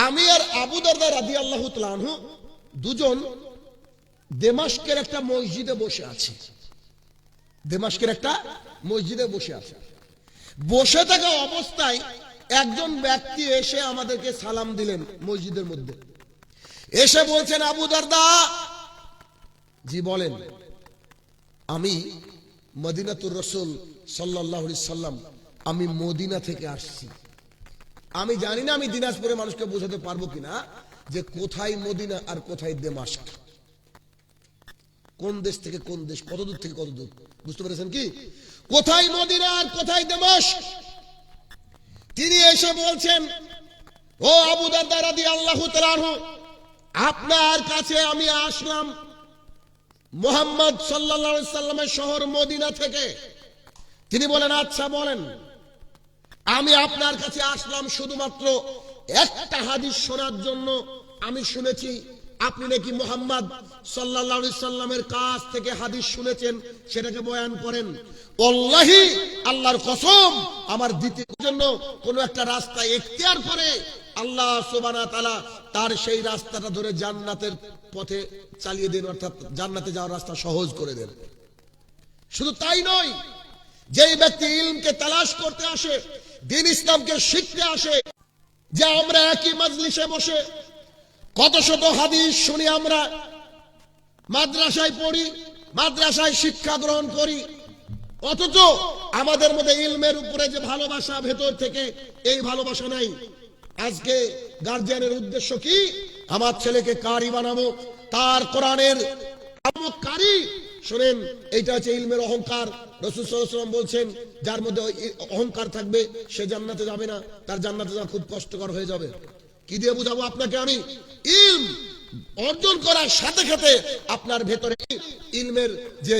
আমি আর আবু দারদা রাদিয়াল্লাহু তাআলা আনহু দুজন দামেস্কের একটা মসজিদে বসে আছি। দামেস্কের একটা মসজিদে বসে আছে। বসে থাকা অবস্থায় একজন ব্যক্তি এসে আমাদেরকে সালাম দিলেন মসজিদের মধ্যে। এসে বলছেন, আবু দারদা। জি বলেন। আমি মদিনাতুর রাসূল সাল্লাল্লাহু আলাইহি সাল্লাম, আমি মদিনা থেকে আসছি। আমি জানি না আমি দিনাজপুরে মানুষকে বোঝাতে পারবো কিনা যে কোথায় মদিনা আর কোথায় দামেস্ক, কোন দেশ থেকে কোন দেশ, কত দূর থেকে কত দূর, বুঝতে পেরেছেন কি? কোথায় মদিনা আর কোথায় দামেস্ক। তিনি এসে বলছেন, ও আবু দারদা রাদিয়াল্লাহু তাআলা আনহু, আপনার কাছে আমি আসলাম মুহাম্মদ সাল্লাল্লাহু আলাইহি সাল্লামের শহর মদিনা থেকে। তিনি বলেন, আচ্ছা বলেন। আমি আপনার কাছে আসলাম শুধুমাত্র একটা হাদিস শোনার জন্য। আমি শুনেছি আপনি নাকি মুহাম্মদ সাল্লাল্লাহু আলাইহি সাল্লামের কাছ থেকে হাদিস শুনেছেন, সেটাকে বয়ান করেন। আল্লাহি, আল্লাহর কসম, আমার দ্বিতীয় জন্য কোন একটা রাস্তা ইখতিয়ার করে আল্লাহ সুবহানাহু ওয়া তাআলা তার সেই রাস্তাটা ধরে জান্নাতের পথে চালিয়ে দেন, অর্থাৎ জান্নাতে যাওয়ার রাস্তা সহজ করে দেন। শুধু তাই নয়, যেই ব্যক্তি ইলমকে তালাশ করতে আসে, দ্বীন ইসলামকে শিখতে আসে, যে আমরা একই মাজলিসে বসে কত শত হাদিস শুনি, আমরা মাদ্রাসায় পড়ি, মাদ্রাসায় শিক্ষা গ্রহণ করি, অথচ আমাদের মধ্যে ইলমের উপরে যে ভালোবাসা ভেতর থেকে, এই ভালোবাসা নাই। আজকে গার্জিয়ানের উদ্দেশ্য কি? আমার ছেলেকে কারি বানাবো, তার কোরআনের কারি। শুনেন, এইটা হচ্ছে ইলমের অহংকার। রাসূল সাল্লাল্লাহু আলাইহি ওয়াসাল্লাম বলছেন, যার মধ্যে অহংকার থাকবে সে জান্নাতে যাবে না, তার জান্নাতে যাওয়া খুব কষ্টকর হয়ে যাবে। কি দিয়ে বুঝাবো আপনাকে আমি? ইলম অর্জন করার সাথে সাথে আপনার ভেতরে ইলমের যে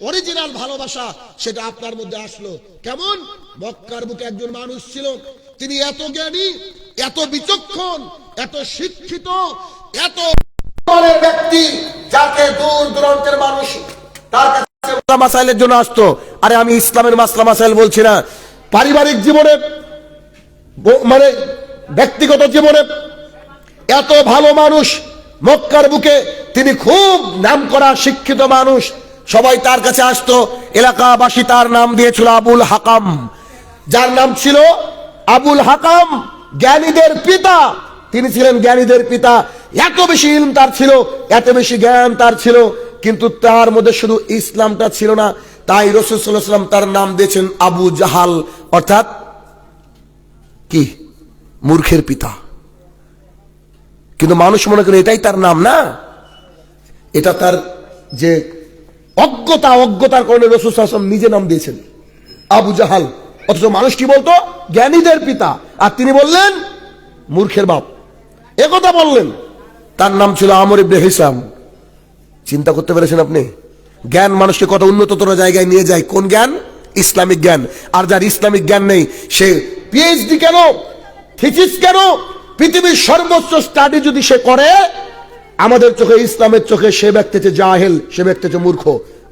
অরিজিনাল ভালোবাসা, সেটা আপনার মধ্যে আসলো। কেমন? মক্কার বুকে একজন মানুষ ছিল, তিনি এত জ্ঞানী, এত বিচক্ষণ, এত শিক্ষিত, এত ব্যক্তি, যাকে দূর দূরান্তের মানুষ তার কাছে মাসাইলের জন্য আসতো। আরে আমি ইসলামের মাসলা মাসাইল বলছি না, পারিবারিক জীবনে, মানে ব্যক্তিগত জীবনে এত ভালো মানুষ মক্কার বুকে, তিনি খুব নামকরা শিক্ষিত মানুষ, সবাই তার কাছে আসতো। এলাকাবাসী তার নাম দিয়েছিল আবুল হাকাম, যার নাম ছিল আবুল হাকাম, জ্ঞানীদের পিতা। তিনি ছিলেন জ্ঞানীদের পিতা। এত বেশি ইলম তার ছিল, এত বেশি জ্ঞান তার ছিল, কিন্তু তার মধ্যে শুধু ইসলামটা ছিল না। তাই রাসূল সাল্লাল্লাহু আলাইহি ওয়াসাল্লাম তার নাম দিয়েছেন আবু জাহাল, অর্থাৎ কি? মূর্খের পিতা। কিন্তু মানুষ মনে করে এটাই তার নাম না, এটা তার যে অজ্ঞতার কারণে রাসূল সাল্লাল্লাহু আলাইহি ওয়াসাল্লাম নিজে নাম দিয়েছেন আবু জাহাল। অথচ মানুষ কি বলতো? জ্ঞানীদের পিতা। আর তিনি বললেন মূর্খের বাপ, একথা বললেন। তার নাম ছিল আমর ইবনে হিসাম। চিন্তা করতে পেরেছেন আপনি? জ্ঞান মানুষকে কত উন্নততর জায়গায় নিয়ে যায়। কোন জ্ঞান? ইসলামিক জ্ঞান। আর যার ইসলামিক জ্ঞান নেই, সে পিএইচডি কেন, থিসিস কেন, পৃথিবীর সর্বোচ্চ স্টাডি যদি সে করে, আমাদের চোখে, ইসলামের চোখে সে ব্যক্তি হচ্ছে জাহেল, সে ব্যক্তি হচ্ছে মূর্খ।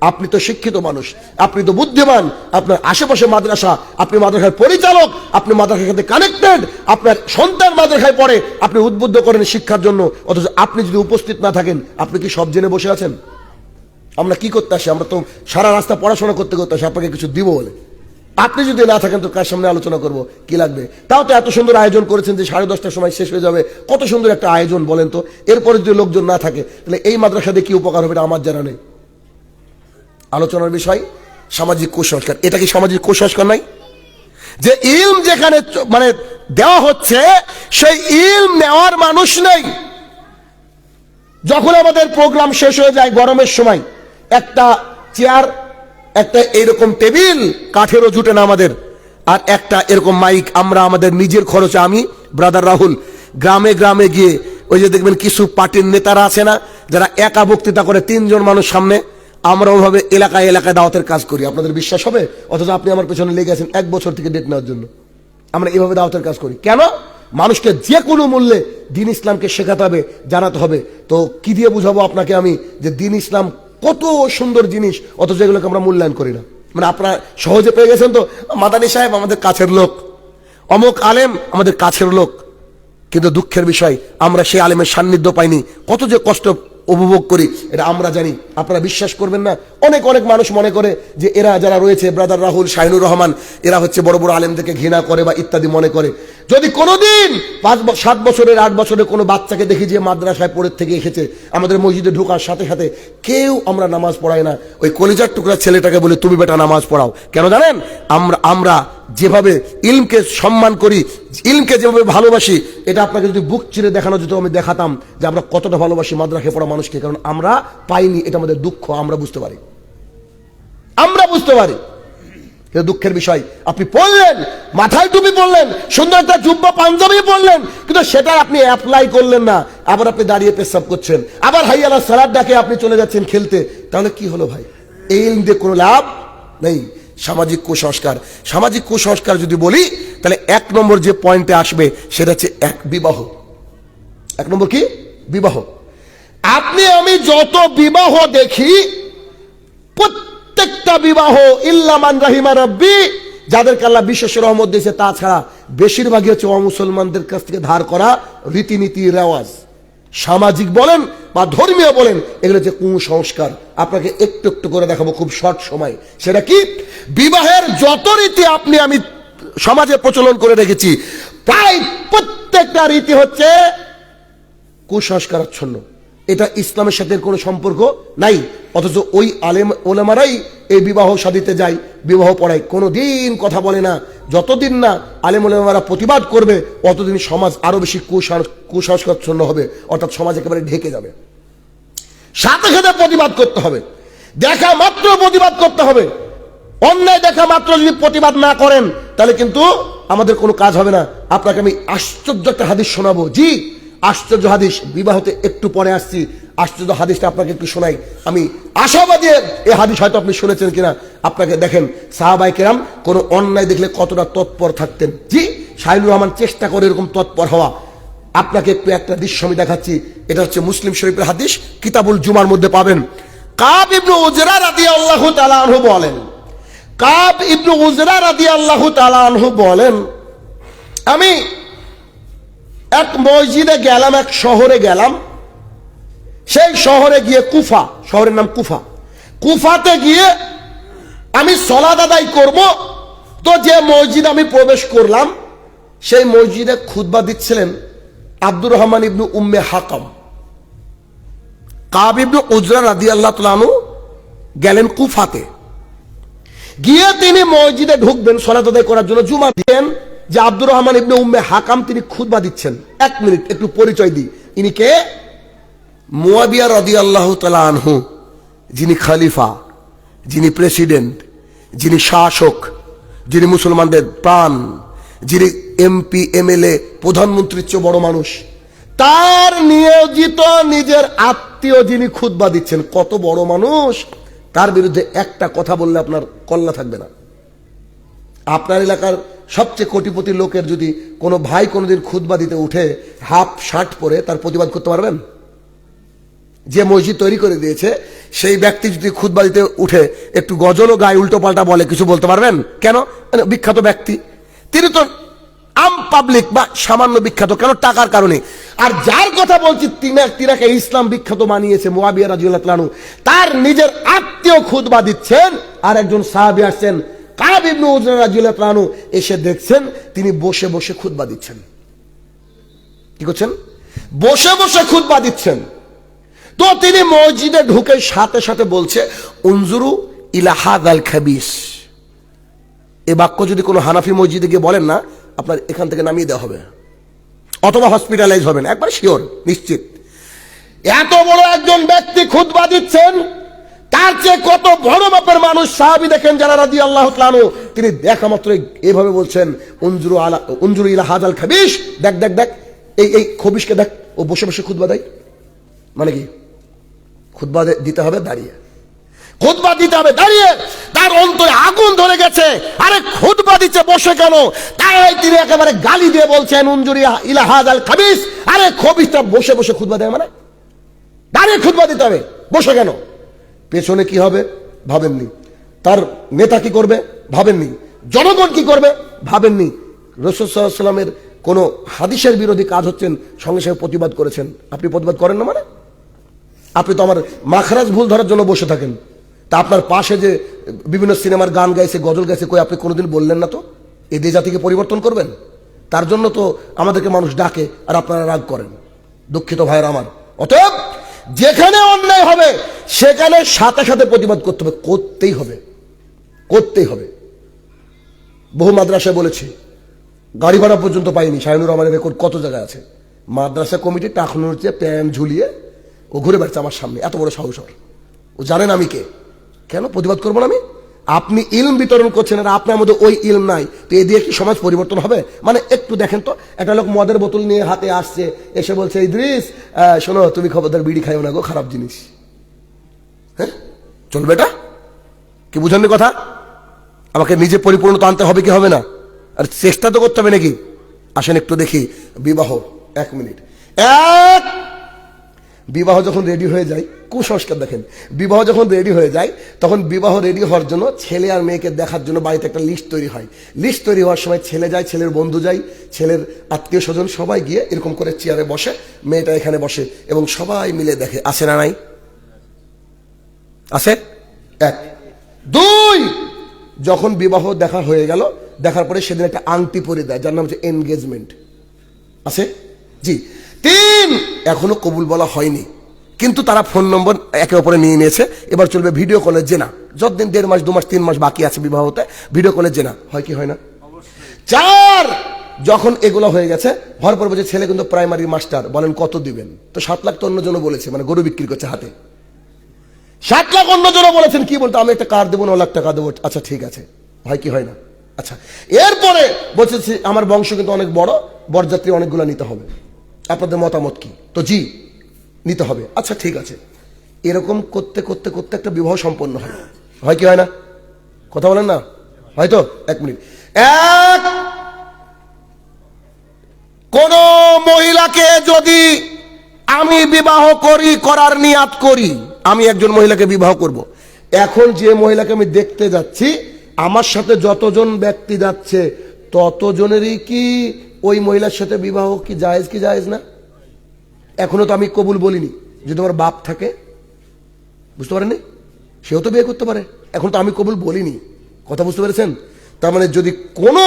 আপনি তো শিক্ষিত মানুষ, আপনি তো বুদ্ধিমান, আপনার আশেপাশে মাদ্রাসা, আপনি মাদ্রাসার পরিচালক, আপনি মাদ্রাসার সাথে কানেক্টেড, আপনার সন্তান মাদ্রাসায় পড়ে, আপনি উদ্বুদ্ধ করেন শিক্ষার জন্য। অথচ আপনি যদি উপস্থিত না থাকেন, আপনি কি সব জেনে বসে আছেন? আমরা কি করতে আসি? আমরা তো সারা রাস্তা পড়াশোনা করতে করতে আসি আপনাকে কিছু দিব বলে। আপনি যদি না থাকেন তো কার সামনে আলোচনা করব? কি লাগবে? তাও তো এত সুন্দর আয়োজন করেছেন যে 10:30টার সময় শেষ হয়ে যাবে। কত সুন্দর একটা আয়োজন বলেন তো। এরপরে যদি লোকজন না থাকে, তাহলে এই মাদ্রাসাতে কি উপকার হবে? আমার জানা নেই। আলোচনার বিষয় সামাজিক কুসংস্কার। এটা কি সামাজিক কুসংস্কার নাই? যে ইলম যেখানে মানে দেওয়া হচ্ছে, সেই ইলম নেওয়ার মানুষ নেই। যখন আমাদের প্রোগ্রাম শেষ হয়ে যায় গরমের সময়, একটা চেয়ার, একটা এরকম টেবিল কাঠেরও জুটে না আমাদের, আর একটা এরকম মাইক আমরা আমাদের নিজের খরচে, আমি ব্রাদার রাহুল গ্রামে গ্রামে গিয়ে, ওই যে দেখবেন কিছু পার্টির নেতারা আছে না, যারা একা বক্তৃতা করে 3 জন মানুষ সামনে, আমরা ওভাবে এলাকায় এলাকায় দাওয়াতের কাজ করি। আপনাদের বিশ্বাস হবে? অথচ আপনি আমার পেছনে লেগে আছেন 1 বছর থেকে ডেট নেওয়ার জন্য। আমরা এভাবে দাওয়াতের কাজ করি কেন? মানুষকে যে কোনো মূল্যে দ্বীন ইসলামকে শেখাতে হবে, জানাতে হবে। তো কি দিয়ে বুঝাবো আপনাকে আমি যে দ্বীন ইসলাম কত সুন্দর জিনিস, অথচ এগুলোকে আমরা মূল্যায়ন করি না। মানে আপনারা সহজে পেয়ে গেছেন তো, মাদানী সাহেব আমাদের কাছের লোক, অমুক আলেম আমাদের কাছের লোক, কিন্তু দুঃখের বিষয় আমরা সেই আলেমের সান্নিধ্য পাইনি, কত যে কষ্ট উপভোগ করি এটা আমরা জানি। আপনারা বিশ্বাস করবেন না, অনেক অনেক মানুষ মনে করে যে এরা যারা রয়েছে ব্রাদার রাহুল, শাহিনুর রহমান, এরা হচ্ছে বড় বড় আলেমদেরকে ঘৃণা করে বা ইত্যাদি মনে করে। যদি কোনোদিন 7 বছরের 8 বছরের কোনো বাচ্চাকে দেখি যে মাদ্রাসায় পড়ে থেকে এসেছে, আমাদের মসজিদে ঢোকার সাথে সাথে কেউ আমরা নামাজ পড়াই না, ওই কলিজার টুকরা ছেলেটাকে বলে তুমি বেটা নামাজ পড়াও। কেন জানেন? আমরা যেভাবে ইলমকে সম্মান করি, ইলমকে যেভাবে ভালোবাসি, এটা আপনাকে যদি বুক চিরে দেখানো যেত, আমি দেখাতাম যে আমরা কতটা ভালোবাসি মাদ্রাসায় পড়া মানুষকে। কারণ আমরা পাইনি, এটা আমাদের দুঃখ, আমরা বুঝতে পারি। কিন্তু দুঃখের বিষয়, আপনি পড়লেন, মাথায় টুপি পড়লেন, সুন্দর একটা জুব্বা পাঞ্জাবি পড়লেন, কিন্তু সেটা আপনি অ্যাপ্লাই করলেন না। আবার আপনি দাঁড়িয়ে পেশাব করছেন, আবার হাই আল্লাহ সালাত ডাকে আপনি চলে যাচ্ছেন খেলতে। তাহলে কি হলো ভাই? এই ইলম দিয়ে কোনো লাভ নেই। সামাজিক কুসংস্কার যদি বলি, তাহলে 1 নম্বর যে পয়েন্টে আসবে সেটা হচ্ছে বিবাহ। 1 নম্বর কি? বিবাহ। আপনি আমি যত বিবাহ দেখি, প্রত্যেকটা বিবাহ ইল্লা মান রাহিমা রাব্বি, যাদেরকে আল্লাহ বিশেষ রহমত দিয়েছে, তাছাড়া বেশিরভাগই হচ্ছে অমুসলমানদের কাছ থেকে ধার করা রীতিনীতি, রেওয়াজ, সামাজিক বলেন বা ধর্মীয় বলেন, এগুলো হচ্ছে কুসংস্কার। আপনাকে একটু একটু করে দেখাবো খুব শর্ট সময়। সেটা কি? বিবাহের যত রীতি আপনি আমি সমাজে প্রচলন করে রেখেছি, প্রায় প্রত্যেকটা রীতি হচ্ছে কুসংস্কারাচ্ছন্ন। এটা ইসলামের সাথে কোনো সম্পর্ক নাই। অথচ ওই আলেম ওলামারাই এই বিবাহ শাদীতে যায়, বিবাহ পড়ায়, কোনোদিন কথা বলে না। যতদিন না আলেম ওলামারা প্রতিবাদ করবে, অতদিন সমাজ আরো বেশি কুসংস্কারাচ্ছন্ন হবে, অর্থাৎ সমাজ একেবারে ঢেকে যাবে। সাথে সাথে প্রতিবাদ করতে হবে, দেখা মাত্র প্রতিবাদ করতে হবে। অন্যায় দেখা মাত্র যদি প্রতিবাদ না করেন, তাহলে কিন্তু আমাদের কোনো কাজ হবে না। আপনাকে আমি আশ্চর্য একটা হাদিস শোনাবো। জি, আশ্চর্য হাদিস, বিবাহতে একটু পরে আসছি। আশ্চর্য হাদিসটা আপনাকে একটু শোনাই। আমি আশাবাদী এই হাদিস হয়তো আপনি শুনেছেন কিনা। আপনাকে দেখেন, সাহাবায়ে কেরাম কোনো অন্যায় দেখলে কতটা তৎপর থাকতেন। জি, শাহিনুর রহমান চেষ্টা করে এরকম তৎপর হওয়া। আপনাকে একটু একটা দৃশ্য আমি দেখাচ্ছি। এটা হচ্ছে মুসলিম শরীফের হাদিস, কিতাবুল জুমার মধ্যে পাবেন। কাব ইবনে উজরা রাদিয়াল্লাহু তাআলা আনহু বলেন, কাব ইবনে উজরা রাদিয়াল্লাহু তাআলা আনহু বলেন, আমি এক মসজিদে গেলাম, এক শহরে গেলাম। সেই শহরে গিয়ে, কুফা, শহরের নাম কুফা, কুফাতে গিয়ে আমি সালাত আদায় করব। তো যে মসজিদে আমি প্রবেশ করলাম, সেই মসজিদে খুতবা দিচ্ছিলেন আব্দুর রহমান ইবনু উম্মে হাকাম। কাব ইবনে উজরা রাদিয়াল্লাহু তাআলা আনহু গেলেন কুফাতে। গিয়ে তিনি মসজিদে ঢুকবেন সালাত আদায় করার জন্য, জুমা দিলেন যে আব্দুর রহমান ইবনে উম্মে হাকাম তিনি খুতবা দিচ্ছেন। 1 মিনিট একটু পরিচয় দিই। ইনি কে? মুয়াবিয়া রাদিয়াল্লাহু তাআলা আনহু, যিনি খলিফা, যিনি প্রেসিডেন্ট, যিনি শাসক, যিনি মুসলমানদের প্রাণ, যিনি এমপি এমএলএ প্রধানমন্ত্রীর চেয়ে বড় মানুষ, তার নিয়োজিত নিজের আত্মীয় যিনি খুতবা দিচ্ছেন। কত বড় মানুষ! তার বিরুদ্ধে একটা কথা বললে আপনার কল্লা থাকবে না। আপনার এলাকার সবচেয়ে কোটিপতি লোকের যদি কোনো ভাই কোনোদিন খুতবা দিতে উঠে হাফ শার্ট পরে, তার প্রতিবাদ করতে পারবেন? যে মসজিদ তৈরি করে দিয়েছে সেই ব্যক্তি যদি খুতবা দিতে উঠে একটু গজল ও গায়ে উল্টো পাল্টা বলে, কিছু বলতে পারবেন? কেন? বিখ্যাত ব্যক্তি, তিনি তো আম পাবলিক বা সামান্য বিখ্যাত, কেন? টাকার কারণে। আর যার কথা বলছি তিনাকে ইসলাম বিখ্যাত বানিয়েছে, মুয়াবিয়া রাদিয়াল্লাহু তাআলা আনহু, তার নিজের আত্মীয় খুতবা দিচ্ছেন, আর একজন সাহাবী আসছেন কাব ইবনে উজরা রাদিয়াল্লাহু তাআলা আনহু, এসে দেখছেন তিনি বসে বসে খুতবা দিচ্ছেন। কি করছেন? বসে বসে খুতবা দিচ্ছেন। তো তিনি মসজিদে ঢুকে সাথে সাথে বলছে, উনজুরু ইলা হাযাল খাবিস। এই বাক্য যদি কোনো হানাফি মসজিদে গিয়ে বলেন না, আপনার এখান থেকে নামিয়ে দেওয়া হবে, অথবা হসপিটালাইজ হবেন, একবার শিওর, নিশ্চিত। এত বড় একজন ব্যক্তি খুতবা দিচ্ছেন, তার চেয়ে কত বড় মাপের মানুষ সাহাবী দেখেন যারা রাদিয়াল্লাহু তাআলা আনহু, তিনি দেখা মাত্র এইভাবে বলছেন, উনজুরু ইলা হাযাল খাবিস। দেখ দেখ দেখ, এই খবিশকে দেখ, ও বসে বসে খুতবা দেয়। মানে কি? খুতবা দিতে হবে দাঁড়িয়ে, খুতবা দিতে হবে দাঁড়িয়ে। তার অন্তরে আগুন ধরে গেছে, আরে খুতবা দিচ্ছে বসে কেন? তাই তিনি একেবারে গালি দিয়ে বলছেন, উনজুরু ইলা হাযাল খাবিস। আরে খবিশটা বসে বসে খুতবা দেয় মানে? দাঁড়িয়ে খুতবা দিতে হবে, বসে কেন? পেছনে কি হবে ভাবেননি, তার নেতা কি করবে ভাবেননি, জনগণ কি করবে ভাবেননি। রাসূল সাল্লাল্লাহু আলাইহি ওয়াসাল্লামের কোনো হাদিসের বিরোধী কাজ হচ্ছেন, সঙ্গে সঙ্গে প্রতিবাদ করেছেন। আপনি প্রতিবাদ করেন না মানে? আপনি তো আমার মাখরাজ ভুল ধরার জন্য বসে থাকেন। তা আপনার পাশে যে বিভিন্ন সিনেমার গান গাইছে, গজল গাইছে, কই আপনি কোনোদিন বললেন না তো এই দিয়ে জাতিকে পরিবর্তন করবেন? তার জন্য তো আমাদেরকে মানুষ ডাকে আর আপনারা রাগ করেন। দুঃখিত ভাইয়ের আমার। অতএব যেখানে অন্যায় হবে সেখানে সাথে সাথে প্রতিবাদ করতে হবে, করতেই হবে, করতেই হবে। বহু মাদ্রাসায় বলেছি, গাড়ি ভাড়া পর্যন্ত পাইনি। শাহিনুর রহমানের রেকর্ড কত জায়গায় আছে। মাদ্রাসা কমিটি টাকনুর চেয়ে প্যান্ট ঝুলিয়ে ও ঘুরে বেড়াচ্ছে আমার সামনে, এত বড় সাহস। ও জানেন আমি কে? কেন প্রতিবাদ করবো না আমি? আপনি ইলম বিতরণ করছেন আর আপনার মধ্যে ওই ইলম নাই, তো এ দিয়ে কি সমাজ পরিবর্তন হবে? মানে একটু দেখেন তো, একটা লোক মদের বোতল নিয়ে হাতে আসছে, এসে বলছে ইদ্রিস শোনো তুমি খবরদার বিড়ি খাইও না গো, খারাপ জিনিস। হ্যাঁ, চলবে এটা? কি বুঝেননি কথা? আমাকে নিজে পরিপূর্ণতা আনতে হবে কি হবে না? আর চেষ্টা তো করতে হবে নাকি? আসেন একটু দেখি বিবাহ। 1 মিনিট। বিবাহ যখন রেডি হয়ে যায়, কুসংস্কার দেখেন, বিবাহ যখন রেডি হয়ে যায় তখন বিবাহ রেডি হওয়ার জন্য ছেলে আর মেয়েকে দেখার জন্য বাড়িতে একটা লিস্ট তৈরি হয়। লিস্ট তৈরি হওয়ার সময় ছেলে যায়, ছেলের বন্ধু যায়, ছেলের আত্মীয় স্বজন সবাই গিয়ে এরকম করে চেয়ারে বসে, মেয়েটা এখানে বসে এবং সবাই মিলে দেখে। আসে না নাই? আসে? 1 2 যখন বিবাহ দেখা হয়ে গেল, দেখার পরে সেদিন একটা আংটি পরে দেয় যার নাম হচ্ছে এনগেজমেন্ট। আছে? জি। 3 এখনো কবুল বলা হয়নি, কিন্তু তারা ফোন নম্বর একে অপরে নিয়ে নিয়েছে। এবার চলবে ভিডিও কলের জেনা। যতদিন 1.5 মাস 2 মাস 3 মাস বাকি আছে বিবাহ হতে, ভিডিও কলের জেনা হয় কি হয় না? 4 যখন এগুলো হয়ে গেছে, হওয়ার পর বলছে ছেলে কিন্তু প্রাইমারি মাস্টার, বলেন কত দিবেন? তো 7 লাখ তো অন্যজন বলেছে, মানে গরু বিক্রি করছে হাতে। 7 লাখ অন্যজন বলেছেন, কি বলতো আমি একটা কার দেবো, 9 লাখ টাকা দেবো। আচ্ছা ঠিক আছে, হয় কি হয় না? আচ্ছা, এরপরে বলছে আমার বংশ কিন্তু অনেক বড়, বরযাত্রী অনেকগুলো নিতে হবে, আপনাদের মতামত কি? তো জি নিতে হবে। আচ্ছা ঠিক আছে। এরকম করতে করতে করতে একটা বিবাহ সম্পন্ন হয়, হয় কি হয় না? কথা বলেন না? হয়তো। 1 মিনিট। কোন মহিলাকে যদি আমি বিবাহ করি, করার নিয়াত করি, আমি একজন মহিলাকে বিবাহ করব, এখন যে মহিলাকে আমি দেখতে যাচ্ছি, আমার সাথে যতজন ব্যক্তি যাচ্ছে ততজনেরই কি ওই মহিলার সাথে বিবাহ কি জায়েজ কি জায়েজ না? এখনো তো আমি কবুল বলিনি। যদি তোমার বাপ থাকে, বুঝতে পারেননি, সেও তো বিয়ে করতে পারে। এখন তো আমি কবুল বলিনি, কথা বুঝতে পেরেছেন? তার মানে যদি কোনো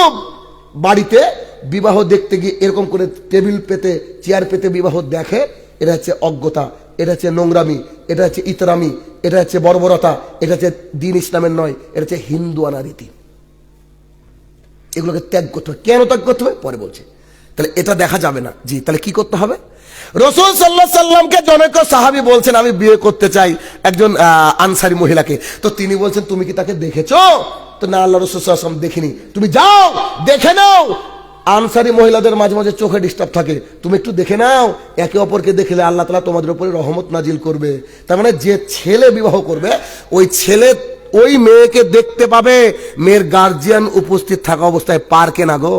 বাড়িতে বিবাহ দেখতে গিয়ে এরকম করে টেবিল পেতে চেয়ার পেতে বিবাহ দেখে, এটা হচ্ছে অজ্ঞতা, এটা হচ্ছে নোংরামি, এটা হচ্ছে ইতরামি, এটা হচ্ছে বর্বরতা, এটা হচ্ছে দিন ইসলামের নয়, এটা হচ্ছে হিন্দুয়ানা রীতি। এগুলোকে ত্যাগ করতে হবে। কেন ত্যাগ করতে হবে পরে বলছে। তাহলে এটা দেখা যাবে না। জি, তাহলে কি করতে হবে? রাসূল সাল্লাল্লাহু আলাইহি সাল্লামকে জনৈক সাহাবী বলছেন আমি বিয়ে করতে চাই একজন আনসারী মহিলাকে। তো তিনি বলছেন তুমি কি তাকে দেখেছো? তো না, আল্লাহ রাসূল সাল্লাল্লাহু আলাইহি ওয়াসাল্লাম দেখিনি। তুমি যাও দেখে নাও। আনসারী মহিলাদের মাঝে মাঝে চোখে ডিস্টার্ব থাকে, তুমি একটু দেখে নাও, একে অপরকে দেখলে আল্লাহ তাআলা তোমাদের উপরে রহমত নাজিল করবে। তার মানে যে ছেলে বিবাহ করবে ওই ছেলে ওই মেয়েকে দেখতে পাবে, মেয়ের গার্জিয়ান উপস্থিত থাকা অবস্থায়। পার্কে না গো,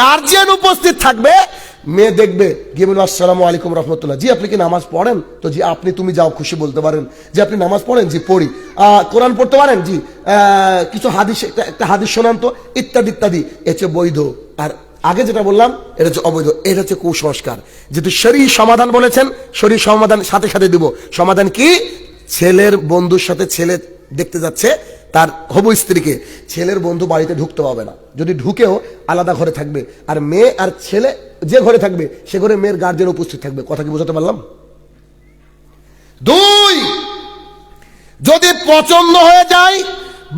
গার্জিয়ান উপস্থিত থাকবে, মেয়ে দেখবে, গিয়ে বলবে আসসালামু আলাইকুম রহমতুল্লাহ। জি আপনি কি নামাজ পড়েন? তো জি। আপনি তুমি যাও, খুশি বলতে পারেন যে আপনি নামাজ পড়েন? জি পড়ি। কোরআন পড়তে পারেন? জি। কিছু হাদিস, একটা হাদিস শোনান তো, ইত্যাদি ইত্যাদি। এ হচ্ছে বৈধ। আর আগে যেটা বললাম এটা হচ্ছে অবৈধ। এটা হচ্ছে কুসংস্কার। যেহেতু শরীর সমাধান বলেছেন, শরীর সমাধান সাথে সাথে দিব। সমাধান কি? ছেলের বন্ধুর সাথে ছেলে দেখতে যাচ্ছে তার হবু স্ত্রীকে, ছেলের বন্ধু বাড়িতে ঢুকতে পাবে না, যদি ঢুকেও আলাদা ঘরে থাকবে। আর মেয়ে আর ছেলে যে ঘরে থাকবে সে ঘরে মেয়ের গার্জিয়ান উপস্থিত থাকবে। কথা কি বোঝাতে পারলাম? 2 যদি পছন্দ হয়ে যায়,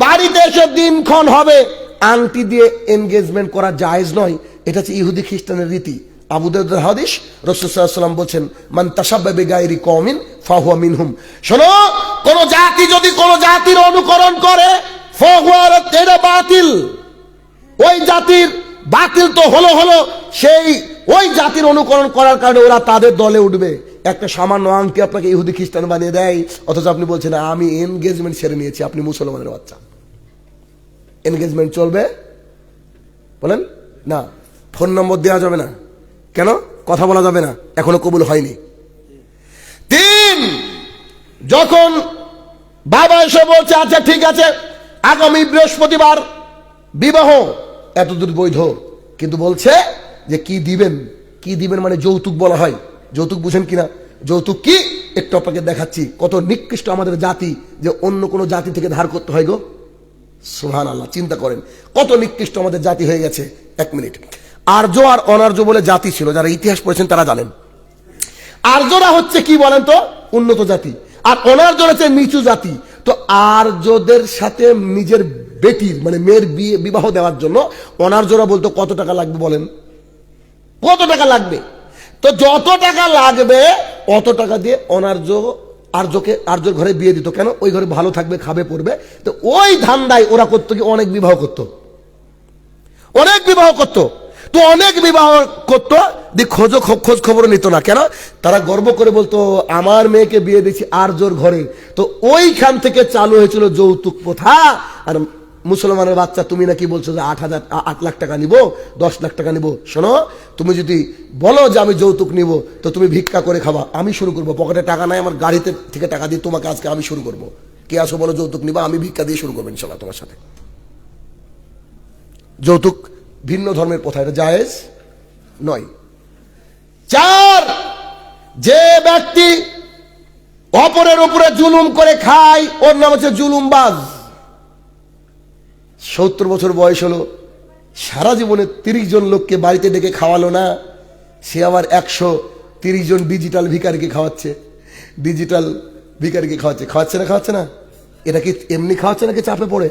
বাড়িতে এসে দিনক্ষণ হবে, আংটি দিয়ে এনগেজমেন্ট করা জায়েজ নয়। এটা হচ্ছে ইহুদি খ্রিস্টানের রীতি। আবু দাউদের হাদিস, রাসূল সাল্লাল্লাহু আলাইহি ওয়াসাল্লাম বলেন মান তাশাব্বাহা বিগাইরি কওমিন ফাহুয়া মিনহুম। শোনো, কোন জাতি যদি কোন জাতির অনুকরণ করে, ফাহুয়া, এটা বাতিল। ওই জাতির বাতিল তো হলো, সেই ওই জাতির অনুকরণ করার কারণে ওরা তাদের দলে উঠবে। একটা সামান্য আংটি আপনাকে ইহুদি খ্রিস্টান বানিয়ে দেয়, অথচ আপনি বলছেন আমি এনগেজমেন্ট সেরে নিয়েছি। আপনি মুসলমানের বাচ্চা, এনগেজমেন্ট চলবে? বলেন না। ফোন নম্বর দেওয়া যাবে না, কেন? কথা বলা যাবে না, এখনো কবুল হয়নি। 3 যখন বাবা এসে বলছে আচ্ছা ঠিক আছে আগামী বৃহস্পতিবার বিবাহ, এতদূর বৈধ। কিন্তু বলছে যে কি দিবেন, কি দিবেন মানে যৌতুক বলা হয়। যৌতুক বুঝেন কিনা? যৌতুক কি একটু আপনাকে দেখাচ্ছি। কত নিকৃষ্ট আমাদের জাতি যে অন্য কোনো জাতি থেকে ধার করতে হয় গো। সুবহানাল্লাহ, চিন্তা করেন কত নিকৃষ্ট আমাদের জাতি হয়ে গেছে। এক মিনিট। আর্য আর অনার্য বলে জাতি ছিল, যারা ইতিহাস পড়েছেন তারা জানেন। আর্যরা হচ্ছে কি বলেন তো? উন্নত জাতি। আর অনার্যরা হচ্ছে নিচু জাতি। তো আর্যদের সাথে নিজের বেটির মানে মেয়ের বিয়ে বিবাহ দেওয়ার জন্য অনার্যরা বলতো কত টাকা লাগবে বলেন, কত টাকা লাগবে? তো যত টাকা লাগবে অত টাকা দিয়ে আর্যর ঘরে বিয়ে দিত। কেন? ওই ঘরে ভালো থাকবে, খাবে, পড়বে। তো ওই ধান্দায় ওরা করতো কি, অনেক বিবাহ করতো, অনেক বিবাহ করতো। তো অনেক বিবাহ করতো, খোঁজ খবর নিত না। কেন? তারা গর্ব করে বলতো আমার মেয়েকে বিয়ে দিচ্ছি আর্যর ঘরে। তো ওইখান থেকে চালু হয়েছিল যৌতুক প্রথা। আর মুসলমানের বাচ্চা, তুমি নাকি বলছো যে 8 লাখ টাকা নিব, 10 লাখ টাকা নিব। শোনো, তুমি যদি বলো যে আমি যৌতুক নিব, তো তুমি ভিক্ষা করে খাবা, আমি শুরু করবো। পকেটে টাকা নাই, আমার গাড়িতে থেকে টাকা দিয়ে তোমাকে আজকে আমি শুরু করবো। কে আসো বলো যৌতুক নিবা, আমি ভিক্ষা দিয়ে শুরু করবো ইনশাল্লাহ তোমার সাথে। যৌতুক ভিন্ন ধর্মের প্রথা, এটা জায়েজ নয়। 4, যে ব্যক্তি অপরের উপরে জুলুম করে খায় ওর নাম হচ্ছে জুলুমবাজ। 70 বছর বয়স হলো, সারা জীবনে 30 জন লোককে বাড়িতে ডেকে খাওয়ালো না, সে আবার 130 জন ডিজিটাল ভিখারিকে খাওয়াচ্ছে। ডিজিটাল ভিখারিকে খাওয়াচ্ছে না? এটা কি এমনি খাওয়াচ্ছে নাকি চাপে পড়ে?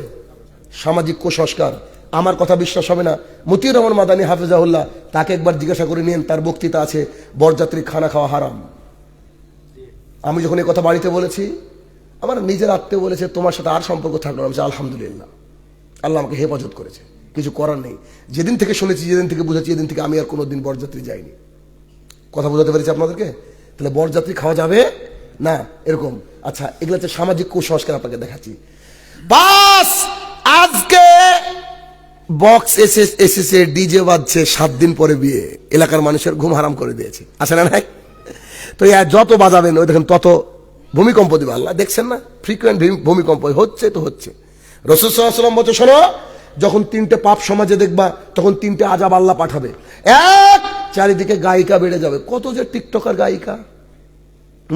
সামাজিক কুসংস্কার। আমার কথা বিশ্বাস হবে না, মতিউর রহমান মাদানী হাফেজাহুল্লাহ, তাকে একবার জিজ্ঞাসা করে নিন, তার বক্তৃতা আছে বরযাত্রী খানা খাওয়া হারাম। আমি যখন এই কথা বাড়িতে বলেছি, আমার নিজের আত্মীয় বলেছে তোমার সাথে আর সম্পর্ক থাকলো না। আমি আলহামদুলিল্লাহ, আল্লাহ আমাকে হেফাজত করেছে, কিছু করার নেই। যেদিন থেকে শুনেছি, যেদিন থেকে বুঝেছি, যেদিন থেকে আমি আর কোনোদিন বরযাত্রী যাইনি। কথা বোঝাতে পেরেছি আপনাদেরকে? তাহলে বরযাত্রী খাওয়া যাবে না এরকম। আচ্ছা, এগুলো হচ্ছে সামাজিক কুসংস্কার, আপনাকে দেখাচ্ছি। বাস আজকে বক্স এসেছে, ডিজে বাজছে, 7 দিন পরে বিয়ে, এলাকার মানুষের ঘুম হারাম করে দিয়েছে। আছে না নাই? তো যত বাজাবেন ওই দেখেন তত ভূমিকম্প দিবে আল্লাহ। দেখছেন না? ফ্রিকুয়েন্ট ভূমিকম্প হচ্ছে। তো হচ্ছে। রাসূল সাল্লাল্লাহু আলাইহি ওয়াসাল্লাম বলছে, শোনো, যখন 3টে পাপ সমাজে দেখবা, তখন 3টে আযাব আল্লাহ পাঠাবে। 1, চারিদিকে গায়িকা বেড়ে যাবে। কত যে টিকটকার গায়িকা,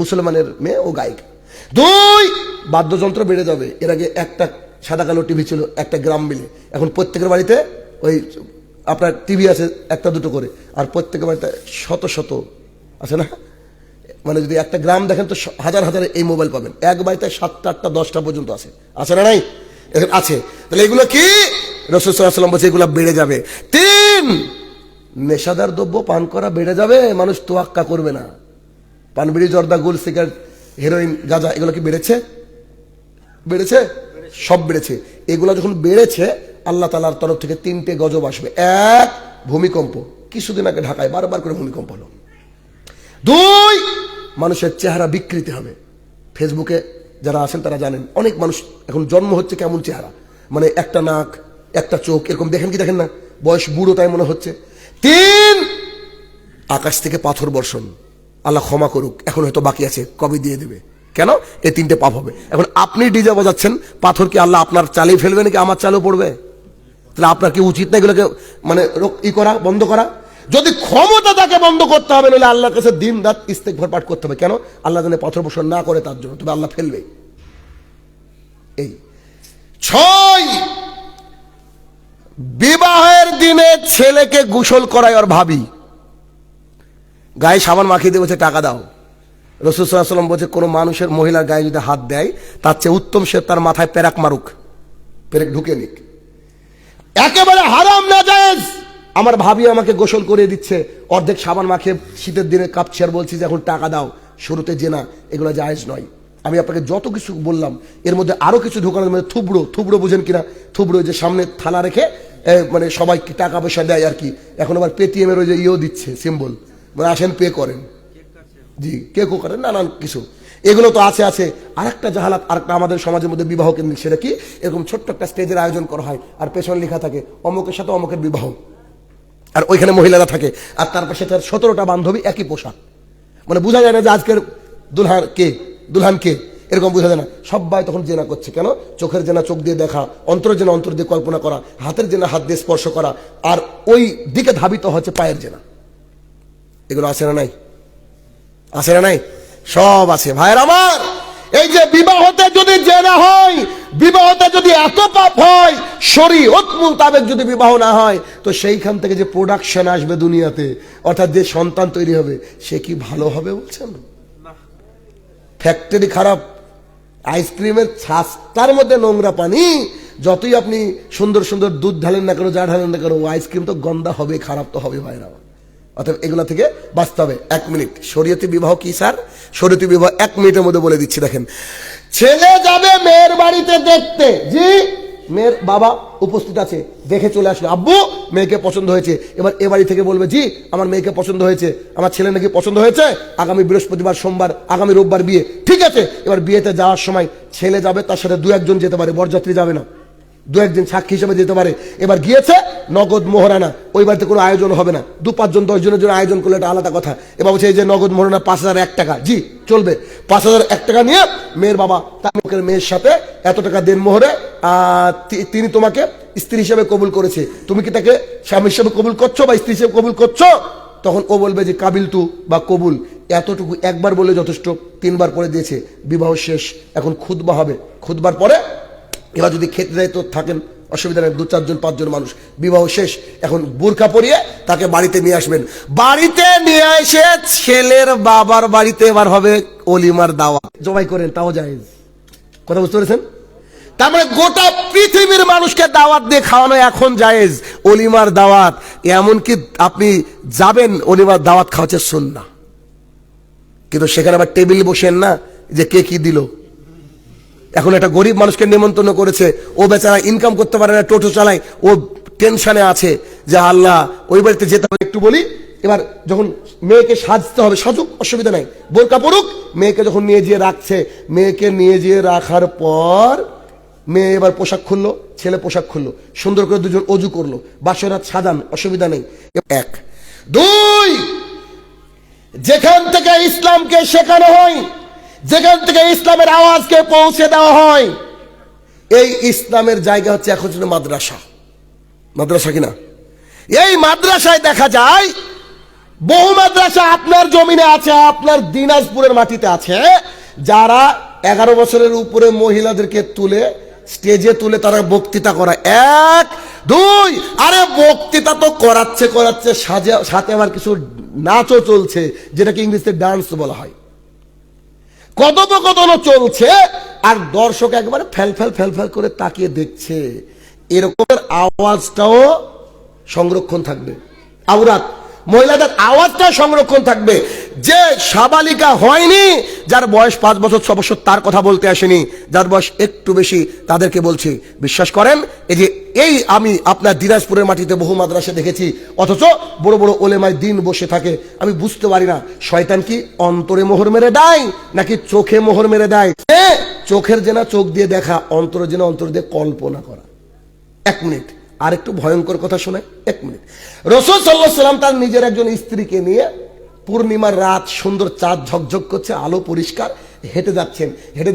মুসলমানের মেয়ে ও গায়িকা। 2, বাদ্যযন্ত্র বেড়ে যাবে। এর আগে একটা সাদা কালো টিভি ছিল একটা গ্রাম মিলে, এখন প্রত্যেকের বাড়িতে ওই আপনার টিভি আছে, 1-2 করে। আর প্রত্যেকের বাড়িতে শত শত আছে না? মানে যদি একটা গ্রাম দেখেন তো হাজার হাজার এই মোবাইল পাবেন। এক বাড়িতে 7টা 8টা 10টা পর্যন্ত আছে না নাই? আছে। তাহলে এগুলো কি? রাসূল সাল্লাল্লাহু আলাইহি ওয়াসাল্লাম বলছে এগুলো বেড়ে যাবে। 3, নেশাদার দ্রব্য পান করা বেড়ে যাবে, মানুষ তোয়াক্কা করবে না। পান, বিড়ি, জর্দা, গুল, সিগারেট, হেরোইন, গাঁজা, এগুলো কি বেড়েছে? সব বেড়েছে। এগুলো যখন বেড়েছে, আল্লাহ তাআলার তরফ থেকে 3টে গজব আসবে। 1, ভূমিকম্প। কিছুদিন আগে ঢাকায় বারবার করে ভূমিকম্প হলো। 2, মানুষের চেহারা বিকৃতি হবে। ফেসবুকে যারা আছেন তারা জানেন, অনেক মানুষ এখন জন্ম হচ্ছে কেমন চেহারা, মানে একটা নাক, একটা চোখ, এরকম দেখেন কি দেখেন না? বয়স বুড়ো তাই মনে হচ্ছে। 3, আকাশ থেকে পাথর বর্ষণ। আল্লাহ ক্ষমা করুক, এখন হয়তো বাকি আছে, কবে দিয়ে দেবে। কেন? এই 3টে পাপ হবে। এখন আপনি ডিজে বাজাচ্ছেন, পাথর কি আল্লাহ আপনার চালেই ফেলবে নাকি আমার চালেও পড়বে? তাহলে আপনার কি উচিত না এগুলোকে মানে করা, বন্ধ করা? যদি ক্ষমতা তাকে বন্ধ করতে হবে, নাহলে আল্লাহর কাছে দিন রাত ইস্তেগফার পাঠ করতে হবে। কেন? আল্লাহ যেন পাথর বর্ষণ না করে তার জন্য, তবে আল্লাহ ফেলবে। এই 6, বিবাহের দিনে ছেলেকে গোসল করায় আর ভাবি, গায়ে সাবান মাখিয়ে দিয়ে বলছে টাকা দাও। রাসূল সাল্লাল্লাহু আলাইহি ওয়াসাল্লাম বলছে, কোনো মানুষের মহিলার গায়ে যদি হাত দেয়, তার চেয়ে উত্তম সে তার মাথায় পেরেক মারুক, পেরেক ঢুকে নিক। একেবারে হারাম, না জায়েজ। আমার ভাবি আমাকে গোসল করে দিচ্ছে, অর্ধেক সাবান মাখিয়ে শীতের দিনে কাঁপছে, আর বলছি যে এখন টাকা দাও, শুরুতে জেনা, এগুলো জায়েজ নয়। আমি আপনাকে যত কিছু বললাম, এর মধ্যে আরো কিছু ঢোকানোর মধ্যে থুবড়ো বুঝেন কিনা? থুবড়ো যে সামনে থালা রেখে মানে সবাইকে টাকা পয়সা দেয় আর কি। এখন আবার পেটিএম এর ওই যে দিচ্ছে সিম্বল, মানে আসেন পে করেন, জি কেকও করেন, নানান কিছু। এগুলো তো আছে। আরেকটা জাহালাত, আরেকটা আমাদের সমাজের মধ্যে বিবাহ কেন্দ্রিক, সেটা কি? এরকম ছোট্ট একটা স্টেজের আয়োজন করা হয়, আর পেছনে লেখা থাকে অমুকের সাথে অমুকের বিবাহ, আর ওইখানে মহিলারা থাকে, আর তার পাশে তার 17টা বান্ধবী একই পোশাক, মানে বোঝা যায় না যে আজকের দুলহান কে। এরকম বোঝা যায় না। সবাই তখন জেনা করছে। কেন? চোখের জেনা চোখ দিয়ে দেখা, অন্তর জেনা অন্তর দিয়ে কল্পনা করা, হাতের জেনা হাত দিয়ে স্পর্শ করা, আর ওই দিকে ধাবিত হচ্ছে পায়ের জেনা। এগুলো আছে না নাই? আছে না নাই? সব আছে ভাইয়ের আমার। এই যে বিবাহতে যদি জেনা হয়, বিবাহতে যদি এত পাপ হয়, শরীয়ত মোতাবেক যদি বিবাহ না হয়, তো সেইখান থেকে যে প্রোডাকশন আসবে দুনিয়াতে, অর্থাৎ যে সন্তান তৈরি হবে, সে কি ভালো হবে বলছেন? ফ্যাক্টরি খারাপ, আইসক্রিমের ছাঁচটার মধ্যে নোংরা পানি, যতই আপনি সুন্দর সুন্দর দুধ ঢালেন না কেন, যা ঢালেন না কেন, আইসক্রিম তো গন্ধা হবে, খারাপ তো হবে ভাইরা। অর্থাৎ এগুলা থেকে বাঁচতে হবে। 1 মিনিট, শরীয়তি বিবাহ কি স্যার? শরীয়তি বিবাহ 1 মিনিটের মধ্যে বলে দিচ্ছি। দেখেন, ছেলে যাবে মেয়ের বাড়িতে দেখতে, জি মেয়ের বাবা উপস্থিত আছে, দেখে চলে আসলো, আব্বু মেয়েকে পছন্দ হয়েছে। এবার এ বাড়ি থেকে বলবে, জি আমার মেয়েকে পছন্দ হয়েছে, আমার ছেলে নাকি পছন্দ হয়েছে, আগামী বৃহস্পতিবার, সোমবার, আগামী রোববার বিয়ে। ঠিক আছে, এবার বিয়েতে যাওয়ার সময় ছেলে যাবে, তার সাথে 2-1 জন যেতে পারে, বরযাত্রী যাবে না, 2-1 জন সাক্ষী হিসেবে যেতে পারে। এবার গিয়েছে, নগদ মোহরানা, ওই বাড়িতে কোনো আয়োজন হবে না। 2-5 জন 10 জনের জন্য আয়োজন করলে এটা আলাদা কথা। এবার বলছে এই যে নগদ মোহরানা 5001 টাকা, জি চলবে। 5001 টাকা নিয়ে মেয়ের বাবা তার মেয়ের সাথে এত টাকা দেন মোহরে, তিনি তোমাকে স্ত্রী হিসেবে কবুল করেছে, তুমি কি তাকে স্বামী হিসেবে কবুল করছো বা স্ত্রী হিসেবে কবুল করছো? তখন ও বলবে যে কাবিল তু বা কবুল, এতটুকু একবার বলে যথেষ্ট, 3 বার পরে দিয়েছে, বিবাহ শেষ। এখন খুতবা হবে, খুতবার পরে এবার যদি খেতে যায় তো থাকেন, অসুবিধা নেই, 2-4 জন 5 জন মানুষ, বিবাহ শেষ। এখন বোরকা পরিয়ে তাকে বাড়িতে নিয়ে আসবেন। বাড়িতে নিয়ে এসে ছেলের বাবার বাড়িতে এবার হবে অলিমার দাওয়াত, জবাই করেন তাও জায়েজ। কথা বুঝতে পেরেছেন? তার মানে গোটা পৃথিবীর মানুষকে দাওয়াত দিয়ে খাওয়ানো এখন জায়েজ, অলিমার দাওয়াত। এমনকি আপনি যাবেন অলিমার দাওয়াত খাওয়াচ্ছে সুন্নাহ, কিন্তু সেখানে আবার টেবিল বসেন না যে কে কি দিল। এখন একটা গরিব মানুষকে নিমন্ত্রণ করেছে, ও বেচারা ইনকাম করতে পারে না, টোটো চালায়, ও টেনশনে আছে যে আল্লাহ ওই বাড়িতে যেতে হবে। একটু বলি, এবার যখন মেয়েকে সাজতে হবে, সাজুক, অসুবিধা নাই, বোরকা পরুক। মেয়েকে যখন নিয়ে যেয়ে রাখছে, মেয়েকে নিয়ে যেয়ে রাখার পর মেয়ে এবার পোশাক খুললো, ছেলে পোশাক খুললো, সুন্দর করে দুজন অজু করলো, বাসরাত সাজান, অসুবিধা নেই। 1 2, যেখান থেকে ইসলামকে শেখানো হয়, যেখান থেকে ইসলামের আওয়াজকে পৌঁছে দেওয়া হয়, এই ইসলামের জায়গা হচ্ছে এখন মাদ্রাসা। মাদ্রাসা কিনা? এই মাদ্রাসায় দেখা যায় বহু মাদ্রাসা আপনার জমিনে আছে, আপনার দিনাজপুরের মাটিতে আছে, যারা 11 বছরের উপরে মহিলাদেরকে তুলে স্টেজে তুলে তারা বক্তৃতা করা। 1 2, আরে বক্তৃতা তো করাচ্ছে সাথে আবার কিছু নাচও চলছে, যেটাকে ইংরেজিতে ডান্স বলা হয়। কথোপকথনও চলছে, আর দর্শক একবারে ফেল ফেল করে তাকিয়ে দেখছে। এরকমের আওয়াজটাও সংরক্ষণ থাকবে, আওরাত মহিলাদের আওয়াজটা সংরক্ষণ থাকবে। যে সাবালিকা হয়নি, যার বয়স 5 বছর 6 বছর, তার কথা বলতে আসেনি, যার বয়স একটু বেশি তাদেরকে বলছি। বিশ্বাস করেন, এই আমি আপনার দিনাজপুরের মাটিতে বহু মাদ্রাসা দেখেছি, অথচ বড় বড় ওলেমায় দিন বসে থাকে। আমি বুঝতে পারি না, শয়তান কি অন্তরে মোহর মেরে দেয় নাকি চোখে মোহর মেরে দেয়? চোখের জেনা চোখ দিয়ে দেখা, অন্তরের জেনা অন্তর দিয়ে কল্পনা করা। 1 মিনিট, আর একটু ভয়ঙ্কর কথা শোনায়। 1 মিনিট। রাসূল সাল্লাল্লাহু আলাইহি ওয়াসাল্লাম তার নিজের একজন স্ত্রীকে নিয়ে, পূর্ণিমার রাত, সুন্দর চাঁদ ঝকঝক করছে, আলো পরিষ্কার, হেঁটে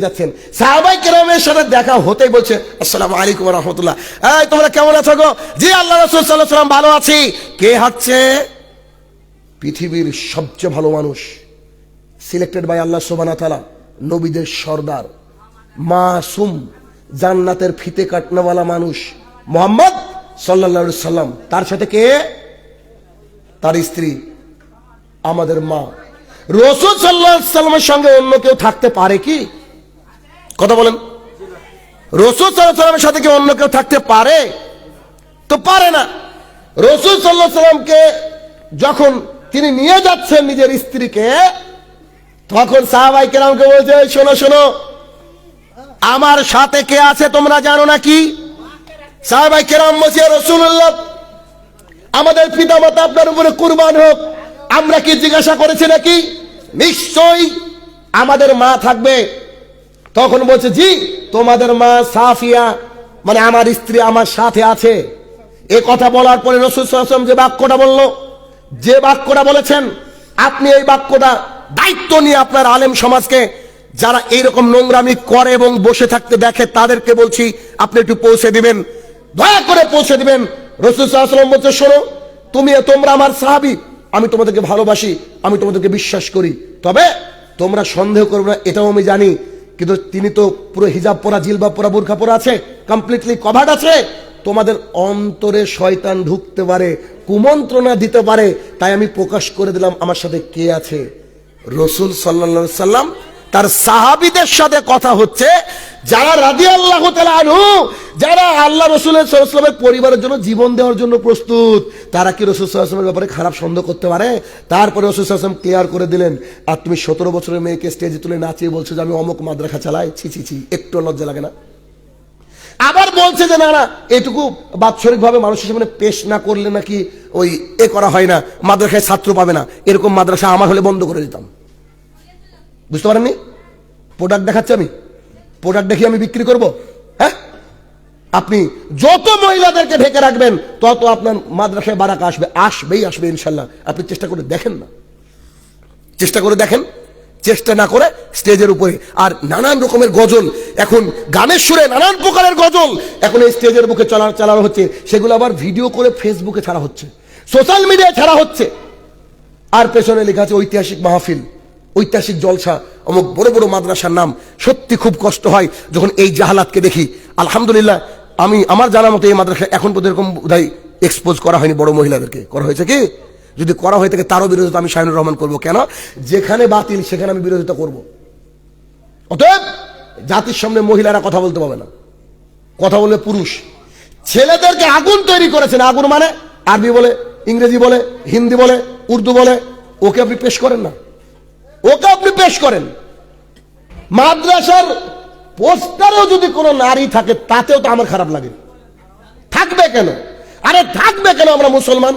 যাচ্ছেন। সাহাবায়ে কেরামের সাথে দেখা হতেই বলছে, আসসালামু আলাইকুম ওয়া রাহমাতুল্লাহ, এই তোমরা কেমন আছো গো? জি আল্লাহ রাসূল সাল্লাল্লাহু আলাইহি ওয়াসাল্লাম ভালো আছি। কে হাঁটছে? পৃথিবীর সবচেয়ে ভালো মানুষ, সিলেক্টেড বাই আল্লাহ সুবহানাহু ওয়া তাআলা, নবীদের সর্দার, মাসুম, জান্নাতের ফিতে কাটনেওয়ালা মানুষ মুহাম্মদ সাল্লাল্লাহু আলাইহি সাল্লাম। তার সাথে কে? তার স্ত্রী, আমাদের মা। রাসূল সাল্লাল্লাহু আলাইহি সাল্লামের সঙ্গে অন্য কেউ থাকতে পারে কি? কথা বলেন। রাসূল সাল্লাল্লাহু আলাইহি সাল্লামের সাথে কি অন্য কেউ থাকতে পারে? তো পারে না। রাসূল সাল্লাল্লাহু আলাইহি সাল্লামকে যখন তিনি নিয়ে যাচ্ছেন নিজের স্ত্রীকে, তখন সাহাবায়ে কেরামকে বলছে, শোনো শোনো, আমার সাথে কে আছে তোমরা জানো নাকি? সাহাবায়ে কেরাম বলছে, রাসূলুল্লাহ, আমাদের পিতামাতা আপনার উপরে কুরবান হোক, আমরা কি জিজ্ঞাসা করেছি নাকি? নিশ্চয়ই আমাদের মা থাকবে। তখন বলছে, জি তোমাদের মা সাফিয়া, মানে আমার স্ত্রী আমার সাথে আছে। এ কথা বলার পরে রাসূল সাল্লাল্লাহু আলাইহি ওয়াসাল্লাম যে বাক্যটা বলেছেন, আপনি এই বাক্যটা দায়িত্ব নিয়ে আপনার আলেম সমাজকে যারা এইরকম নোংরামি করে এবং বসে থাকতে দেখে তাদেরকে বলছি আপনি একটু পৌঁছে দিবেন, দয়া করে পৌঁছে দিবেন। রাসূল সাল্লাল্লাহু আলাইহি ওয়াসাল্লাম বলছে, শোনো, তোমরা আমার সাহাবী, আমি তোমাদেরকে ভালোবাসি, আমি তোমাদেরকে বিশ্বাস করি, তবে তোমরা সন্দেহ করবে না এটাও আমি জানি, কিন্তু তিনি তো পুরো হিজাব পরা, জিলবাব পরা, বোরখা পরা আছে, কমপ্লিটলি কভার্ড আছে, তোমাদের অন্তরে শয়তান ঢুকতে পারে, কুমন্ত্রণা দিতে পারে, তাই আমি প্রকাশ করে দিলাম আমার সাথে কে আছে। রাসূল সাল্লাল্লাহু আলাইহি সাল্লাম তার সাহাবীদের সাথে কথা হচ্ছে, যারা রাদিয়াল্লাহু তাআলা আনহু, যারা আল্লাহ রাসূলের সাল্লাল্লাহু আলাইহি ওয়াসাল্লামের পরিবারের জন্য জীবন দেওয়ার জন্য প্রস্তুত, তারা কি রাসূল সাল্লাল্লাহু আলাইহি ওয়াসাল্লামের ব্যাপারে খারাপ সন্দেহ করতে পারে? তারপরে রাসূল সাল্লাল্লাহু আলাইহি ওয়াসাল্লাম ক্লিয়ার করে দিলেন, আর তুমি 17 বছরের মেয়েকে স্টেজে তুলে নাচিয়ে বলছো যে আমি অমুক মাদ্রাসা চালাই, ছি ছি ছি, একটু লজ্জা লাগে না? আবার বলছে যে না না, এটুকু বাৎসরিক ভাবে মানুষের সামনে পেশ না করলে নাকি ওই করা হয় না, মাদ্রাসায় ছাত্র পাবে না, এরকম মাদ্রাসা আমার হলে বন্ধ করে দিতাম। বুঝতে পারেননি? প্রোডাক্ট দেখাচ্ছি আমি, প্রোডাক্ট দেখিয়ে আমি বিক্রি করব? হ্যাঁ, আপনি যত মহিলাদেরকে ঢেকে রাখবেন তত আপনার মাদ্রাসায় বারাকা আসবে, আসবে ইনশাল্লাহ। আপনি চেষ্টা করে দেখেন না, চেষ্টা করে দেখেন, চেষ্টা না করে স্টেজের উপরে আর নানান রকমের গজল, এখন গানের সুরে নানান প্রকারের গজল এখন এই স্টেজের বুকে চালানো হচ্ছে, সেগুলো আবার ভিডিও করে ফেসবুকে ছাড়া হচ্ছে, সোশ্যাল মিডিয়ায় ছাড়া হচ্ছে, আর পেছনে লেখা আছে ঐতিহাসিক মাহফিল, ঐতিহাসিক জলসা, অমুক বড় বড় মাদ্রাসার নাম। সত্যি খুব কষ্ট হয় যখন এই জাহালাতকে দেখি। আলহামদুলিল্লাহ, আমার জানা মতো এই মাদ্রাসা এখন পর্যন্ত এরকম বোধহয় এক্সপোজ করা হয়নি, বড় মহিলাদেরকে করা হয়েছে কি? যদি করা হয়ে থাকে তারও বিরোধিতা আমি শাহিনুর রহমান করবো। কেন? যেখানে বাতিল সেখানে আমি বিরোধিতা করব। অতএব জাতির সামনে মহিলারা কথা বলতে পারবে না, কথা বলবে পুরুষ। ছেলেদেরকে আগুন তৈরি করেছেন, আগুন মানে আরবি বলে, ইংরেজি বলে, হিন্দি বলে, উর্দু বলে, ওকে আপনি পেশ করেন না, ওকে আপনি পেশ করেন। মাদ্রাসার পোস্টারেও যদি কোনো নারী থাকে তাতেও তো আমার খারাপ লাগে। থাকবে কেন? আরে থাকবে কেন? আমরা মুসলমান।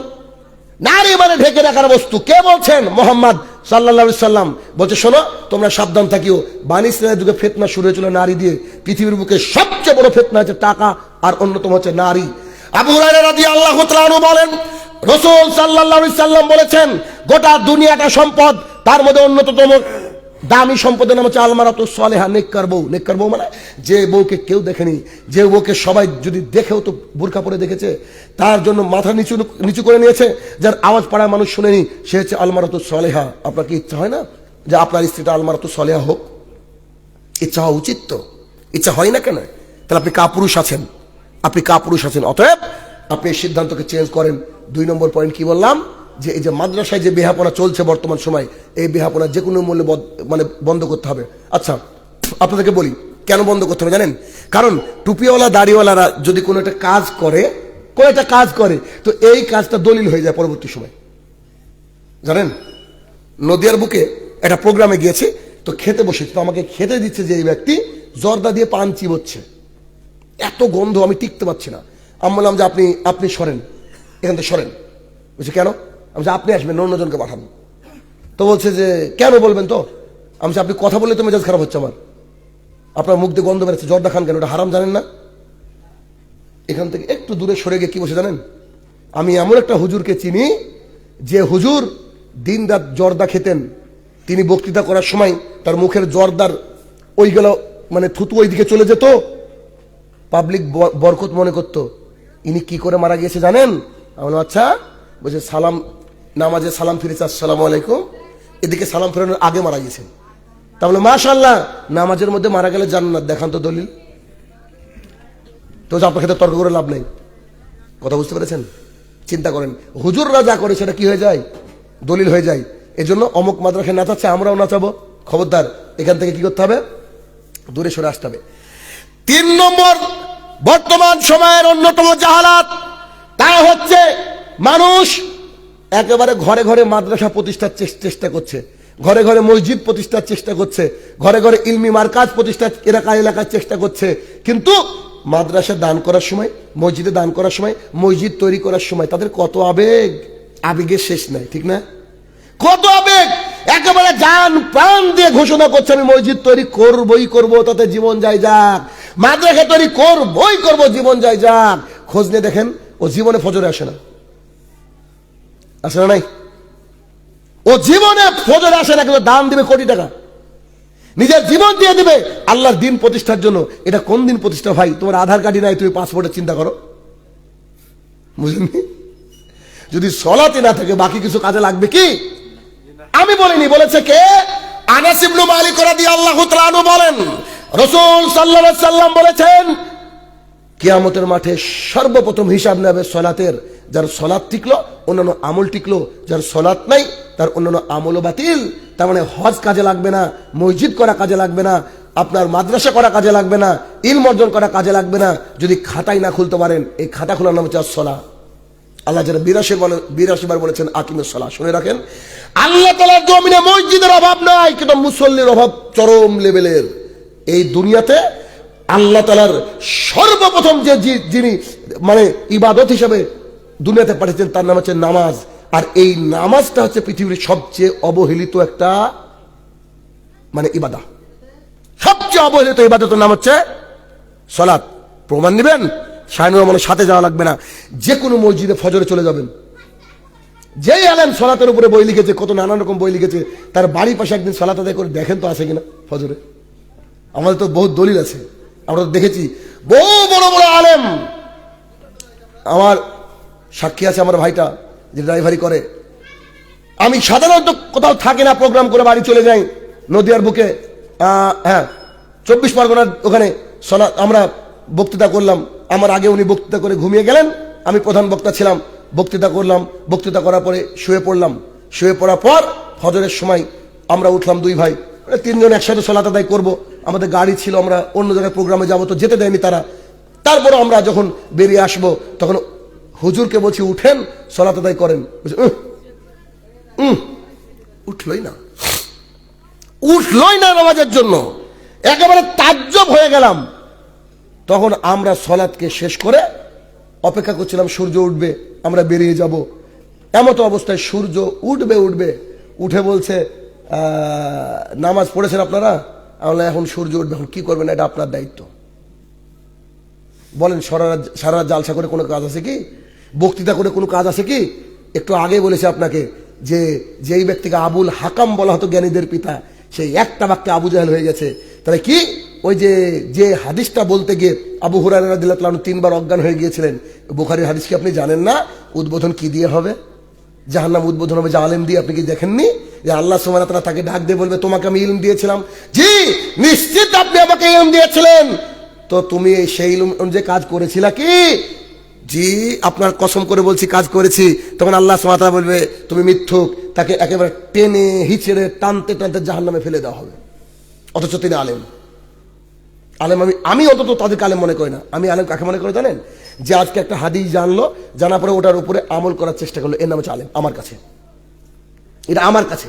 নারী মানে ঢেকে রাখার বস্তু। কে বলছেন? মোহাম্মদ সাল্লাল্লাহু আলাইহি সাল্লাম বলছে, শোনো, তোমরা সাবধান থাকিও, বনী ইসরাঈলের যুগে ফিতনা শুরু হয়েছিল নারী দিয়ে। পৃথিবীর বুকে সবচেয়ে বড় ফিতনা হচ্ছে টাকা, আর অন্যতম হচ্ছে নারী। আবু হুরায়রা রাদিয়াল্লাহু তাআলা আনহু বলেন, রাসূল সাল্লাল্লাহু আলাইহি সাল্লাম বলেছেন, গোটা দুনিয়াটা সম্পদ, তার মধ্যে অন্যতম দামি সম্পদের নাম হচ্ছে আলমারাতু সালেহা, নেককার বউ। নেককার বউ মানে যে বউকে কেউ দেখেনি, যে বউকে সবাই যদি দেখেও তো বোরকা পরে দেখেছে, তার জন্য মাথা নিচু করে নিয়েছে, যার আওয়াজ পাড়ায় মানুষ শুনেনি, সে হচ্ছে আলমারাতু সালেহা। আপনার কি ইচ্ছা হয় না যে আপনার স্ত্রীটা আলমারাতু সালেহা হোক? ইচ্ছা হওয়া উচিত তো, ইচ্ছা হয় না কেন? তাহলে আপনি কাপুরুষ আছেন, আপনি কাপুরুষ আছেন। অতএব আপনি এই সিদ্ধান্তকে চেঞ্জ করেন। 2 নম্বর পয়েন্ট কি বললাম? যে এই যে মাদ্রাসায় যে বেহাপনা চলছে বর্তমান সময়, এই বেহাপনা যে কোনো মূল্যে মানে বন্ধ করতে হবে। আচ্ছা, আপনাদেরকে বলি কেন বন্ধ করতে হবে জানেন? কারণ টুপিওয়ালা দাড়িওয়ালারা যদি কোনো একটা কাজ করে, তো এই কাজটা দলিল হয়ে যায় পরবর্তী সময়। জানেন, নদিয়ার বুকে একটা প্রোগ্রামে গিয়েছি, তো খেতে বসেছি, তো আমাকে খেতে দিচ্ছে যে এই ব্যক্তি জর্দা দিয়ে পান চিবোচ্ছে, এত গন্ধ আমি টিকতে পারছি না। আমি বললাম যে আপনি সরেন, এখান থেকে সরেন। বলছে কেন? আমি বলছি আপনি আসবেন, অন্যজনকে পাঠান। তো বলছে যে কেন বলবেন তো? আমি বলছি আপনি কথা বললে তো মেজাজ খারাপ হচ্ছে আমার, আপনার মুখ দিয়ে গন্ধ বেরোচ্ছে, জর্দা খান কেন? ওটা হারাম জানেন না? এখান থেকে একটু দূরে সরে গিয়ে কি বসে জানেন? আমি এমন একটা হুজুরকে চিনি যে হুজুর দিন রাত জর্দা খেতেন। তিনি বক্তৃতা করার সময় তার মুখের জর্দার ওইগুলো মানে থুতু ওই দিকে চলে যেত, পাবলিক বরকত মনে করত। ইনি কি করে মারা গিয়েছে জানেন? আমি বললাম আচ্ছা। বলছে সালাম, নামাজে সালাম ফিরেছে, আসসালামু আলাইকুম, এদিকে সালাম ফেরানোর আগে মারা গেছেন। তাহলে মাশাআল্লাহ, নামাজের মধ্যে মারা গেলে জান্নাত, দেখান তো দলিল। তো আপনার ক্ষেত্রে তর্ক করে লাভ নেই। কথা বুঝতে পেরেছেন? চিন্তা করেন, হুজুররা যা করে সেটা কি হয়ে যায়? দলিল হয়ে যায়। এজন্য অমুক মাদ্রাসায় নাচাচ্ছে, আমরাও নাচাবো, খবরদার, এখান থেকে কি করতে হবে? দূরে সরে আসতে হবে। 3 নম্বর বর্তমান সময়ের অন্যতম জাহালাত, তা হচ্ছে মানুষ একেবারে ঘরে ঘরে মাদ্রাসা প্রতিষ্ঠার চেষ্টা করছে, ঘরে ঘরে মসজিদ প্রতিষ্ঠার চেষ্টা করছে, ঘরে ঘরে ইলমি মার্কাজ প্রতিষ্ঠার এলাকায় চেষ্টা করছে। কিন্তু মাদ্রাসা দান করার সময়, মসজিদে দান করার সময়, মসজিদ তৈরি করার সময় তাদের কত আবেগের শেষ নাই, ঠিক না? কত আবেগ, একেবারে জান প্রাণ দিয়ে ঘোষণা করছে আমি মসজিদ তৈরি করবো, তাতে জীবন যায় যাক, মাদ্রাসা তৈরি করবো, জীবন যায় যাক। খোঁজ নিয়ে দেখেন, ও জীবনে ফজরে আসে না, আসে না? নাই, ও জীবনে ফজরে আসে না, কিন্তু দান দিবে কোটি টাকা। নিজের জীবন দিয়ে দিবে আল্লাহর দিন প্রতিষ্ঠার জন্য। এটা কোন দিন প্রতিষ্ঠা ভাই? তোমার আধার কার্ডই নাই, তুমি পাসপোর্টের চিন্তা করো, বুঝলেন? যদি সলাতে না থাকে বাকি কিছু কাজে লাগবে কি? আমি বলিনি, বলেছে কে? আনাস ইবনে মালিক রাদিয়াল্লাহু তাআলা আনহু বলেন, রাসূল সাল্লাল্লাহু আলাইহি সাল্লাম বলেছেন, কিয়ামতের মাঠে সর্বপ্রথম হিসাব নেবে সলাতের। যার সলাত টিকলো অন্যান্য আমল টিকলো, যার সলাত নাই তার অন্যান্য আমলও বাতিল। তার মানে হজ কাজে লাগবে না, মসজিদ করা কাজে লাগবে না, আপনার মাদ্রাসা করা কাজে লাগবে না, ইলম অর্জন করা কাজে লাগবে না, যদি খাতাই না খুলতে পারেন। এই খাতা খোলার নাম হচ্ছে সলাত। আল্লাহ যারা 82 বার বলেছেন আকিমুস সালাহ। শুনে রাখেন, আল্লাহ তাআলার জমিনে মসজিদের অভাব নাই, কিন্তু মুসল্লির অভাব চরম লেভেলের। এই দুনিয়াতে আল্লাহ তাআলার সর্বপ্রথম যে যিনি মানে ইবাদত হিসেবে দুনিয়াতে পাঠিয়েছেন তার নাম হচ্ছে নামাজ। আর এই নামাজটা হচ্ছে পৃথিবীর সবচেয়ে অবহেলিত একটা মানে ইবাদত। সবচেয়ে অবহেলিত ইবাদতের নাম হচ্ছে সালাত। প্রমাণ নেবেন? শাহিনুর রহমানের সাথে যাওয়া লাগবে না, যে কোনো মসজিদে ফজরে চলে যাবেন। যেই আলেম সালাতের উপরে বই লিখেছে, কত নানান রকম বই লিখেছে, তার বাড়ির পাশে একদিন সালাত আদায় করে দেখেন তো আছে কিনা ফজরে। আমাদের তো বহুত দলিল আছে, আমরা তো দেখেছি বহু বড় বড় আলেম। আমার সাক্ষী আছে আমার ভাইটা যে ড্রাইভারি করে। আমি সাধারণত কোথাও থাকি না, প্রোগ্রাম করে বাড়ি চলে যাই নদিয়ার বুকে। হ্যাঁ, 24 পরগনার ওখানে আমরা বক্তৃতা করলাম। আমার আগে উনি বক্তৃতা করে ঘুমিয়ে গেলেন, আমি প্রধান বক্তা ছিলাম। বক্তৃতা করলাম, বক্তৃতা করার পরে শুয়ে পড়লাম। শুয়ে পড়ার পর ফজরের সময় আমরা উঠলাম 2 ভাই, 3 জন একসাথে সালাত আদায় করবো। আমাদের গাড়ি ছিল, আমরা অন্য জায়গায় প্রোগ্রামে যাবো, তো যেতে দেয়নি তারা। তারপরে আমরা যখন বেরিয়ে আসবো তখন হুজুরকে বলছি উঠেন সালাত আদায় করেন। উঠলই না, উঠলই না নামাজের জন্য। একেবারে তাজ্জব হয়ে গেলাম। তখন আমরা সালাতকে শেষ করে অপেক্ষা করছিলাম সূর্য উঠবে, আমরা বেরিয়ে যাব। এমতো অবস্থায় সূর্য উঠবে, উঠে বলছে নামাজ পড়েছেন আপনারা? আমরা এখন সূর্য উঠবে, এখন কি করবেন? এটা আপনার দায়িত্ব। বলেন, সারা রাত জালসা করে কোনো কাজ আছে কি? বক্তৃতা করে কোনো কাজ আছে কি? একটু আগে বলেছে আপনাকে যে যেই ব্যক্তিকে আবুল হাকাম বলা হতো জ্ঞানীদের পিতা, সেই একটা বাক্যে আবু জাহেল হয়ে গেছে। তাহলে কি ওই যে হাদিসটা বলতে গিয়ে আবু হুরায়রা রাদিয়াল্লাহু আনহু 3 বার অজ্ঞান হয়ে গিয়েছিলেন, বুখারীর হাদিস কি আপনি জানেন না? উদ্বোধন কি দিয়ে হবে? জাহান্নাম উদ্বোধন হবে জালেম দিয়ে। আপনি কি দেখেননি যে আল্লাহ সুবহানাহু ওয়া তাআলা তাকে ডাক দিয়ে বলবে, তোমাকে আমি ইলম দিয়েছিলাম? জি নিশ্চিত আপনি আমাকে ইলম দিয়েছিলেন। তো তুমি সেই ইলম অনুযায়ী কাজ করেছিলা কি? জি আপনার কসম করে বলছি কাজ করেছি। তখন আল্লাহ সুবহানাহু ওয়া তাআলা বলবে তুমি মিথ্যুক। তাকে একেবারে টেনে হিচড়ে টানতে টানতে জাহান্নামে ফেলে দেওয়া হবে। অথচ তিনি আলেম। আমি অন্তত তাদেরকে আলেম মনে করি না। আমি আলেম কাকে মনে করি জানেন? যে আজকে একটা হাদিস জানলো, জানার পরে ওটার উপরে আমল করার চেষ্টা করলো, এর নাম হচ্ছে আলেম আমার কাছে। এটা আমার কাছে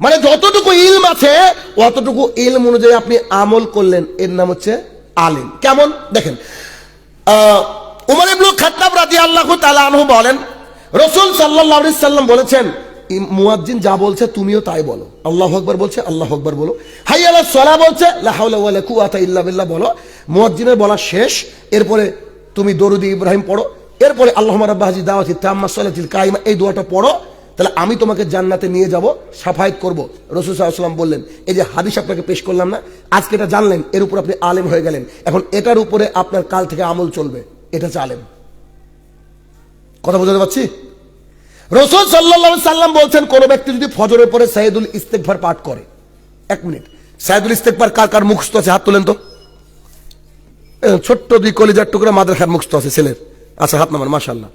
মানে যতটুকু ইলম আছে অতটুকু ইলম অনুযায়ী আপনি আমল করলেন, এর নাম হচ্ছে আলেম। কেমন দেখেন, উমর ইবনে খাত্তাব রাদিয়াল্লাহু তাআলা আনহু বলেন, রাসূল সাল্লাল্লাহু আলাইহি সাল্লাম বলেছেন, মুয়াজ্জিন যা বলছে তুমিও তাই বলো। আল্লাহু আকবার বলছে আল্লাহু আকবার বলো, হাইয়া আলাস সালাহ বলছে লা হাওলা ওয়ালা কুওয়াতা ইল্লা বিল্লাহ বলো। মুয়াজ্জিনের বলা শেষ, এরপরে তুমি দরুদ ইব্রাহিম পড়ো, এরপরে আল্লাহুম্মা রাব্বা হাযিহি দাওয়াতি তাম্মা সালাতিল কায়িমা, এই দোয়াটা পড়ো, তাহলে আমি তোমাকে জান্নাতে নিয়ে যাব, সাফায়াত করব। রাসূল সাল্লাল্লাহু আলাইহি ওয়াসাল্লাম বললেন, এই যে হাদিস আপনাকে পেশ করলাম না, আজকে এটা জানলেন, এর উপর আপনি আলেম হয়ে গেলেন। এখন এটার উপরে আপনার কাল থেকে আমল চলবে, এটা হচ্ছে আলেম। কথা বুঝতে পারছি? রাসূল সাল্লাল্লাহু আলাইহি সাল্লাম বলছেন, কোন ব্যক্তি যদি ফজরের পরে সাইয়্যিদুল ইস্তিগফার পাঠ করে, 1 মিনিট, সাইয়্যিদুল ইস্তিগফার কার কার মুখস্থ আছে হাত তোলেন তো। ছোট্ট 2 কলিজার টুকরা মাদ্রাসার মুখস্থ আছে ছেলের, আচ্ছা হাত নামান, মাশাআল্লাহ।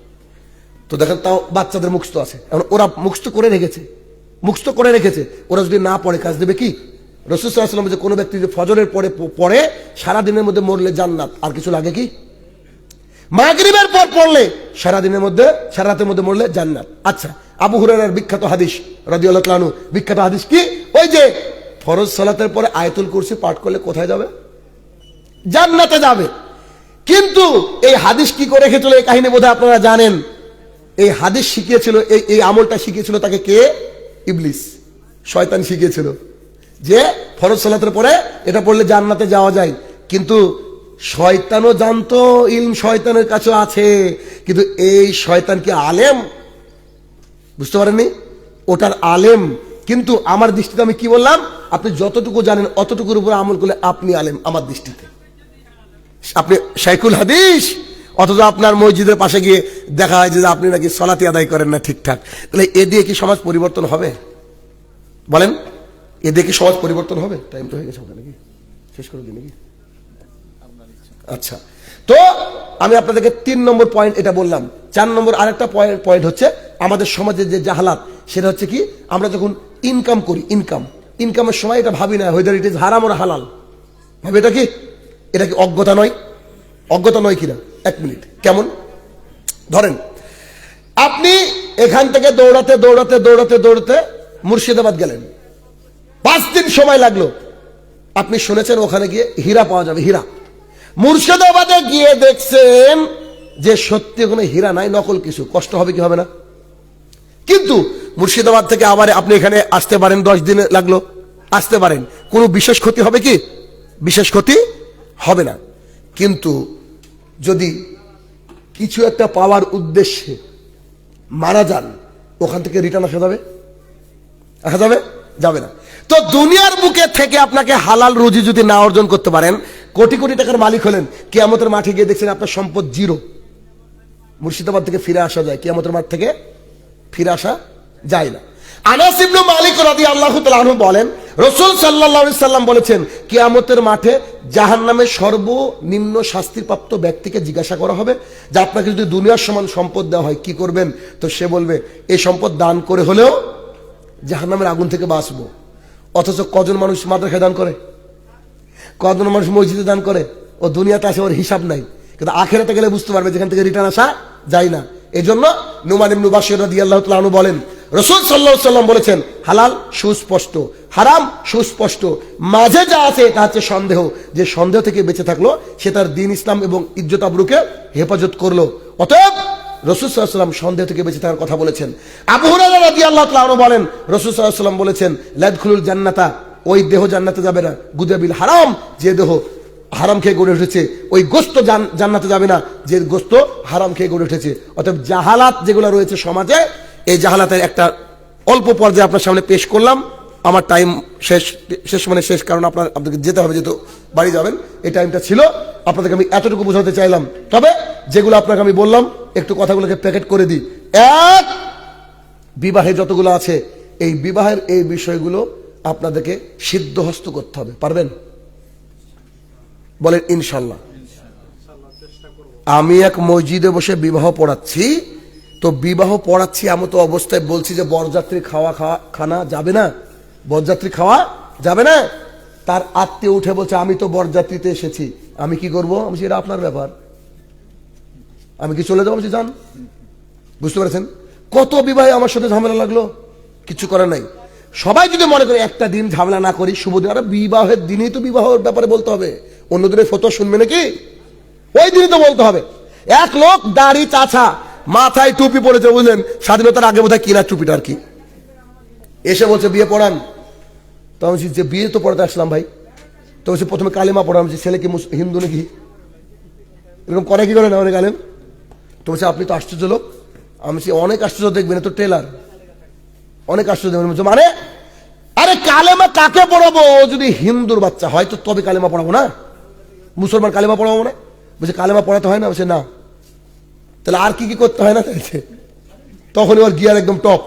তো দেখেন তাও বাচ্চাদের মুখস্থ আছে। এখন ওরা মুখস্থ করে রেখেছে, ওরা যদি না পড়ে কাজ দেবে কি? রাসূল সাল্লাল্লাহু আলাইহি ওয়াসাল্লাম যে কোনো ব্যক্তি যদি ফজরের পরে পড়ে সারা দিনের মধ্যে মরলে জান্নাত, আর কিছু লাগে কি? মাগরিবের পর পড়লে সারা রাতের মধ্যে মরলে জান্নাত। আচ্ছা, আবু হুরায়রার বিখ্যাত হাদিস রাদিয়াল্লাহু তাআলা আনহু, বিখ্যাত হাদিস কি? ওই যে ফরজ সালাতের পরে আয়াতুল কুরসি পাঠ করলে কোথায় যাবে? জান্নাতে যাবে। কিন্তু এই হাদিস কি করে রেখেছিল, এই কাহিনী বোধহয় আপনারা জানেন। এই হাদিস শিখিয়েছিল, এই আমলটা শিখিয়েছিল তাকে কে? ইবলিস, শয়তান শিখিয়েছিল যে ফরজ সালাতের পরে এটা পড়লে জান্নাতে যাওয়া যায়। কিন্তু শয়তানও জানতো, ইলম শয়তানের কাছে আছে, কিন্তু এই শয়তান কি আলেম? বুঝতে পারেননি? ওটার আলেম। কিন্তু আমার দৃষ্টিতে আমি কি বললাম, আপনি যতটুকু জানেন অতটুকুর উপর আমল করলে আপনি আলেম আমার দৃষ্টিতে। আপনি শাইখুল হাদিস, অথচ আপনার মসজিদের পাশে গিয়ে দেখা হয় যে আপনি নাকি সলাতি আদায় করেন না ঠিকঠাক। তাহলে এ দিয়ে কি সমাজ পরিবর্তন হবে? বলেন, এ দিয়ে কি সমাজ পরিবর্তন হবে? টাইম তো হয়ে গেছে নাকি, শেষ করে দিই নাকি? আচ্ছা, তো আমি আপনাদেরকে 3 নম্বর পয়েন্ট এটা বললাম। 4 নম্বর আরেকটা পয়েন্ট হচ্ছে আমাদের সমাজের যে জাহালাত, সেটা হচ্ছে কি, আমরা যখন ইনকাম করি, ইনকামের সময় এটা ভাবি না হোয়েদার ইট ইজ হারাম ওর হালাল, ভাবি এটা কি অজ্ঞতা নয়? অজ্ঞতা নয় কিনা? 1 মিনিট। কেমন? ধরেন আপনি এখান থেকে দৌড়াতে মুর্শিদাবাদ গেলেন, 5 দিন সময় লাগলো। আপনি শুনেছেন ওখানে গিয়ে হীরা পাওয়া যাবে, হীরা। মুর্শিদাবাদে গিয়ে দেখছেন যে সত্যি ওখানে হীরা নাই, নকল কিছু। কষ্ট হবে কি হবে না? কিন্তু মুর্শিদাবাদ থেকে আবার আপনি এখানে আসতে পারেন, 10 দিন লাগলো, আসতে পারেন। কোনো বিশেষ ক্ষতি হবে কি? বিশেষ ক্ষতি হবে না। কিন্তু যদি কিছু একটা পাওয়ার উদ্দেশ্যে মারা যান, ওখান থেকে রিটার্ন আসা যাবে? যাবে না। তো দুনিয়ার বুকে থেকে আপনাকে হালাল রুজি যদি না অর্জন করতে পারেন, কোটি কোটি টাকার মালিক হলেন, কিয়ামতের মাঠে গিয়ে দেখছেন আপনার সম্পদ 0। মুর্শিদাবাদ থেকে ফিরে আসা যায়, কিয়ামতের মাঠ থেকে ফিরে আসা যায় না। আনাস ইবনে মালিক রাদিয়াল্লাহু তাআলা আনহু বলেন, রাসূল সাল্লাল্লাহু আলাইহি সাল্লাম বলেছেন, কিয়ামতের মাঠে জাহান্নামের সর্বনিম্ন শাস্তিপ্রাপ্ত ব্যক্তিকে জিজ্ঞাসা করা হবে যে আপনাকে যদি দুনিয়ার সমান সম্পদ দেওয়া হয় কি করবেন? তো সে বলবে, এই সম্পদ দান করে হলেও জাহান্নামের আগুন থেকে বাঁচবো। অথচ কজন মানুষ মাদ্রাসায় দান করে, কজন মানুষ মসজিদে দান করে? ও দুনিয়াতে আসে, ওর হিসাব নাই। কিন্তু আখিরাতে গেলে বুঝতে পারবে যেখান থেকে রিটার্ন আসা যায় না। এই জন্য নুমান ইবনে বাশির রাদিয়াল্লাহু তাআলা আনহু বলেন, রাসূল সাল্লাল্লাহু আলাইহি সাল্লাম বলেছেন, হালাল সুস্পষ্ট, হারাম সুস্পষ্ট, মাঝে যা আছে এটা হচ্ছে সন্দেহ। যে সন্দেহ থেকে বেঁচে থাকলো সে তার দ্বীন ইসলাম এবং ইজ্জত আবরুকে হেফাজত করলো। অতএব রাসূল সাল্লাল্লাহু আলাইহি সাল্লাম সন্দেহ থেকে বেঁচে থাকার কথা বলেছেন। আবু হুরায়রা রাদিয়াল্লাহু তাআলা আনহু বলেন, রাসূল সাল্লাল্লাহু আলাইহি সাল্লাম বলেছেন, লা ইয়াদখুলুল জান্নাতা, ওই দেহ জান্নাতে যাবে না, গুদাবিল হারাম, যে দেহ হারাম খেয়ে গড়ে উঠেছে, ওই গোস্ত জান্নাতে যাবে না, যে গোস্ত হারাম খেয়ে গড়ে উঠেছে। অতএব জাহালাত যেগুলো রয়েছে সমাজে, এই জাহালাতের একটা অল্প পর্যায়ে আপনার সামনে পেশ করলাম। আমার টাইম শেষ মানে শেষ, কারণ আপনাদেরকে যেতে হবে, যেহেতু বাড়ি যাবেন। এই টাইমটা ছিল, আপনাদেরকে আমি এতটুকু বোঝাতে চাইলাম। তবে যেগুলো আপনাকে আমি বললাম, একটু কথাগুলোকে প্যাকেট করে দিই। এক, বিবাহে যতগুলো আছে, এই বিবাহের এই বিষয়গুলো আপনাদেরকে সিদ্ধহস্ত করতে হবে। পারবেন? বলেন ইনশাল্লাহ। আমি এক মসজিদে বসে বিবাহ পড়াচ্ছি, তো বিবাহ পড়াচ্ছি এমন তো অবস্থায় বলছি যে বরযাত্রী খানা যাবে না, বরযাত্রী খাওয়া যাবে না। তার আত্মীয় উঠে বলছে, আমি তো বরযাত্রীতে এসেছি, আমি কি করবো? আমি এটা আপনার ব্যাপার, আমি কি চলে যাবো? যান। বুঝতে পেরেছেন? কত বিবাহে আমার সাথে ঝামেলা লাগলো, কিছু করার নাই। সবাই যদি মনে করে একটা দিন ঝামেলা না করি, শুভ দিন, আরে বিবাহের দিনেই তো বিবাহের ব্যাপারে বলতে হবে, অন্য দিনের ফতোয়া শুনবে নাকি? ওই দিনই তো বলতে হবে। এক লোক দাড়ি চাছা, মাথায় টুপি পড়েছে, বুঝলেন, স্বাধীনতার আগে বোধহয় কিনা টুপিটা আর কি, এসে বলছে বিয়ে পড়ান। তো আমি যে বিয়ে তো পড়াতে আসলাম ভাই, তো বলছে প্রথমে কালেমা পড়ান। ছেলে কি হিন্দু নাকি? এরকম করে কি করে না অনেক আলেম? তো বলছে আপনি তো আশ্চর্য লোক। আমি অনেক আশ্চর্য দেখবেন, তো টেলার, অনেক আশ্চর্য দেখবেন। মানে আরে কালেমা কাকে পড়াবো? যদি হিন্দুর বাচ্চা হয় তো তবে কালেমা পড়াবো না, মুসলমান কালেমা পড়াবো না। বলছে কালেমা পড়াতে হয় না? বলছে না। তাহলে আর কি কি করতে হয় না? তখনই ওর গিয়ার একদম টপ।